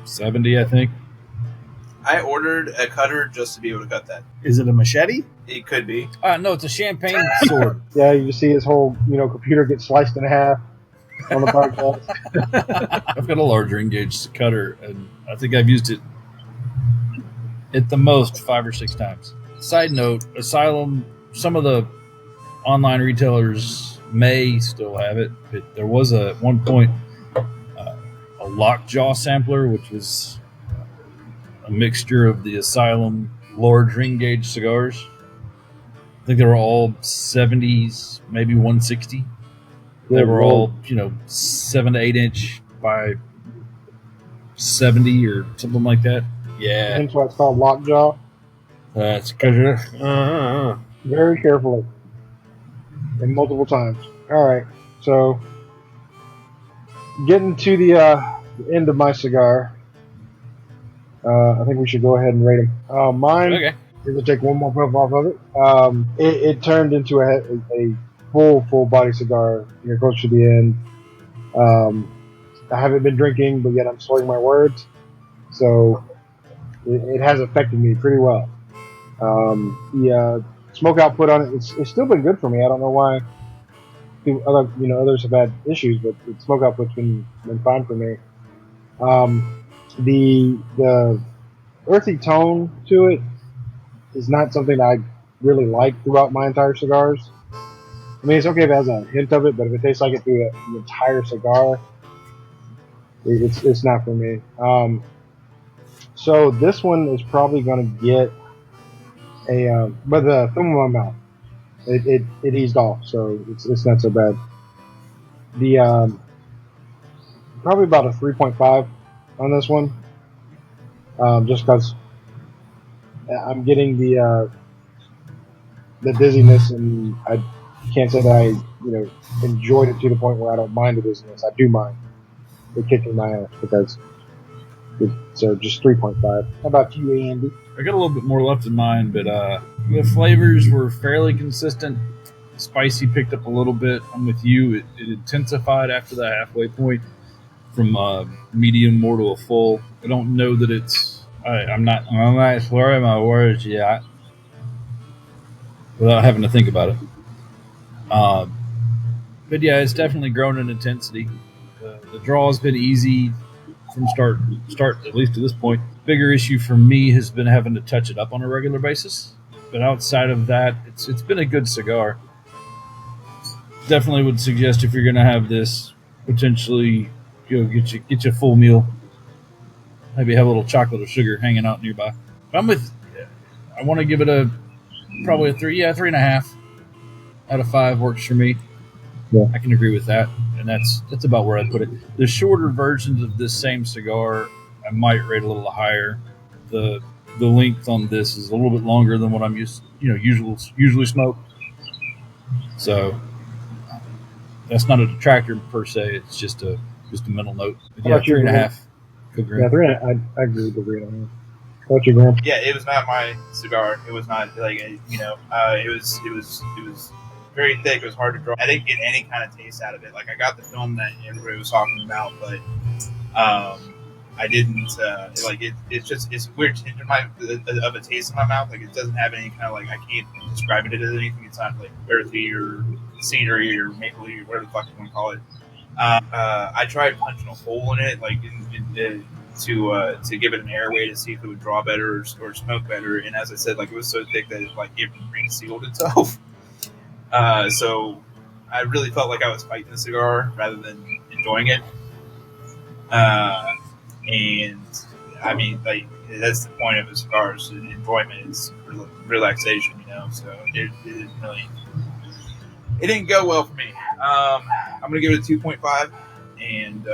[SPEAKER 2] 70, I think.
[SPEAKER 3] I ordered a cutter just to be able to cut that.
[SPEAKER 4] Is it a machete?
[SPEAKER 3] It could be.
[SPEAKER 2] No, it's a champagne sword.
[SPEAKER 1] Yeah, you just see his whole, computer get sliced in half on the podcast.
[SPEAKER 2] I've got a large ring gauge cutter, and I think I've used it at the most 5 or 6 times. Side note, Asylum, some of the online retailers may still have it, but there was at one point a lockjaw sampler, which was a mixture of the Asylum large ring gauge cigars. I think they were all 70s, maybe 160. They
[SPEAKER 1] Good
[SPEAKER 2] were
[SPEAKER 1] Lord.
[SPEAKER 2] all 7 to 8 inch by 70 or something like that. Yeah,
[SPEAKER 1] Hence why it's called lockjaw.
[SPEAKER 2] that's because
[SPEAKER 1] Very carefully. And multiple times. Alright, so getting to the end of my cigar. I think we should go ahead and rate them. Mine,
[SPEAKER 2] okay.
[SPEAKER 1] we're going to take one more puff off of it. It turned into a full body cigar near close to the end. I haven't been drinking, but yet I'm slurring my words. So it has affected me pretty well. The smoke output on it, it's still been good for me. I don't know why others have had issues, but the smoke output's been fine for me. The earthy tone to it is not something I really like throughout my entire cigars. I mean, it's okay if it has a hint of it, but if it tastes like it through the entire cigar, it's not for me. So this one is probably going to get but the thumb of my mouth, it eased off, so it's not so bad. The probably about a 3.5 on this one, just because I'm getting the dizziness, and I can't say that I enjoyed it to the point where I don't mind the dizziness. I do mind it kicking my ass because so just 3.5. How about you, Andy?
[SPEAKER 2] I got a little bit more left in mine, but the flavors were fairly consistent. Spicy picked up a little bit. I'm with you. It intensified after the halfway point from medium more to a full. I don't know that it's. I'm not slurring my words yet without having to think about it. But yeah, it's definitely grown in intensity. The draw has been easy from start, at least to this point. Bigger issue for me has been having to touch it up on a regular basis. But outside of that, it's been a good cigar. Definitely would suggest if you're going to have this, potentially get you a full meal. Maybe have a little chocolate or sugar hanging out nearby. But I want to give it probably a 3.5 out of 5 works for me.
[SPEAKER 1] Yeah.
[SPEAKER 2] I can agree with that, and that's about where I'd put it. The shorter versions of this same cigar, I might rate a little higher. The length on this is a little bit longer than what I'm usually smoke. So that's not a detractor per se. It's just a mental note. But yeah, 3.5.
[SPEAKER 1] Yeah, 3.5. I agree with the 3.5. What's your Graham?
[SPEAKER 3] Yeah, it was not my cigar. It was not like it was very thick. It was hard to draw. I didn't get any kind of taste out of it. Like I got the film that everybody was talking about, but I didn't it's weird tinge of a taste in my mouth. Like it doesn't have any kind of I can't describe it as anything. It's not like earthy or cedary or mapley or whatever the fuck you want to call it. I tried punching a hole in it, to give it an airway to see if it would draw better or smoke better. And as I said, it was so thick that it resealed itself. So I really felt like I was fighting the cigar rather than enjoying it. And I mean, that's the point of a cigar. Is enjoyment is relaxation, So it didn't really. It didn't go well for me. I'm gonna give it a 2.5, and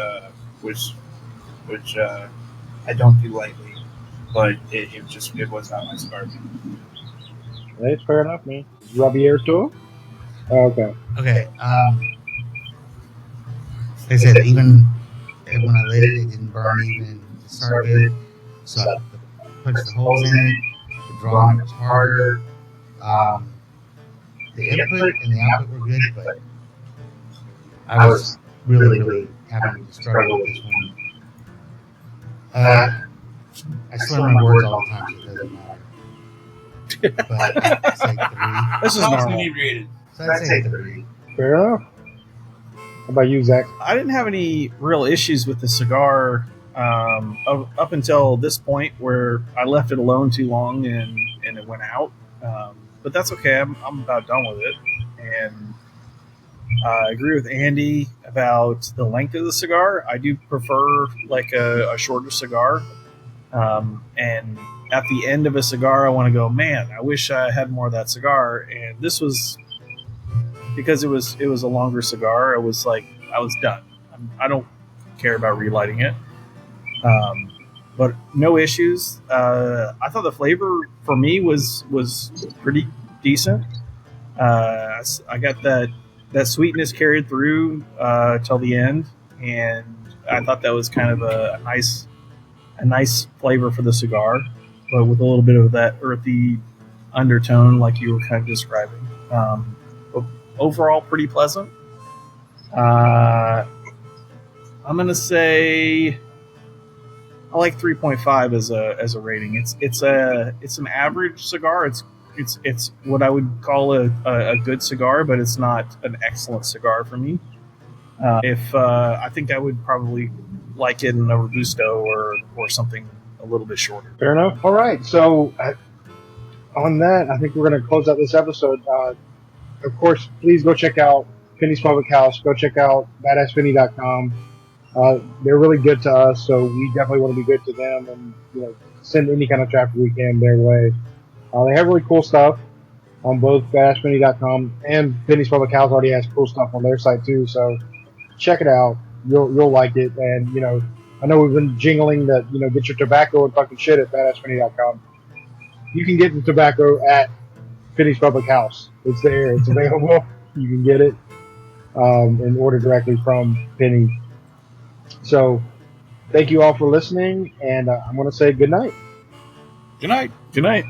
[SPEAKER 3] which I don't do lightly, but it was not my cigar.
[SPEAKER 1] That's fair enough, man. Javier too? Okay.
[SPEAKER 6] Okay. Like I said, even when I lit it, it didn't burn even to start with. So I punched the holes in it. The drawing was harder. The input and the output were good, but I was really having to struggle with this one. I slur my words all the time, so it doesn't matter. But I'd say 3.
[SPEAKER 4] This is normal.
[SPEAKER 3] Inebriated.
[SPEAKER 6] So I'd say 3.
[SPEAKER 1] Fair enough. How about you, Zach?
[SPEAKER 4] I didn't have any real issues with the cigar up until this point where I left it alone too long and it went out. But that's okay. I'm about done with it. And I agree with Andy about the length of the cigar. I do prefer a shorter cigar. And at the end of a cigar, I want to go, man, I wish I had more of that cigar. And this was because it was a longer cigar. I was done. I don't care about relighting it. But no issues. I thought the flavor for me was pretty decent. I got that sweetness carried through till the end, and I thought that was kind of a nice flavor for the cigar, but with a little bit of that earthy undertone, like you were kind of describing. But overall, pretty pleasant. I'm gonna say I like 3.5 as a rating. It's an average cigar. It's what I would call a good cigar, but it's not an excellent cigar for me. I think I would probably like it in a Robusto or something a little bit shorter.
[SPEAKER 1] Fair enough. All right. So on that, I think we're going to close out this episode. Of course, please go check out Finney's Public House. Go check out badassfinny.com. They're really good to us, so we definitely want to be good to them and send any kind of traffic we can their way. They have really cool stuff on both badassfinny.com, and Finney's Public House already has cool stuff on their site too. So check it out. You'll like it. And I know we've been jingling that get your tobacco and fucking shit at badassfinny.com. You can get the tobacco at Finney's Public House. It's there. It's available. You can get it and order directly from Finney. So thank you all for listening, and I'm going to say good night.
[SPEAKER 2] Good night.
[SPEAKER 4] Good night.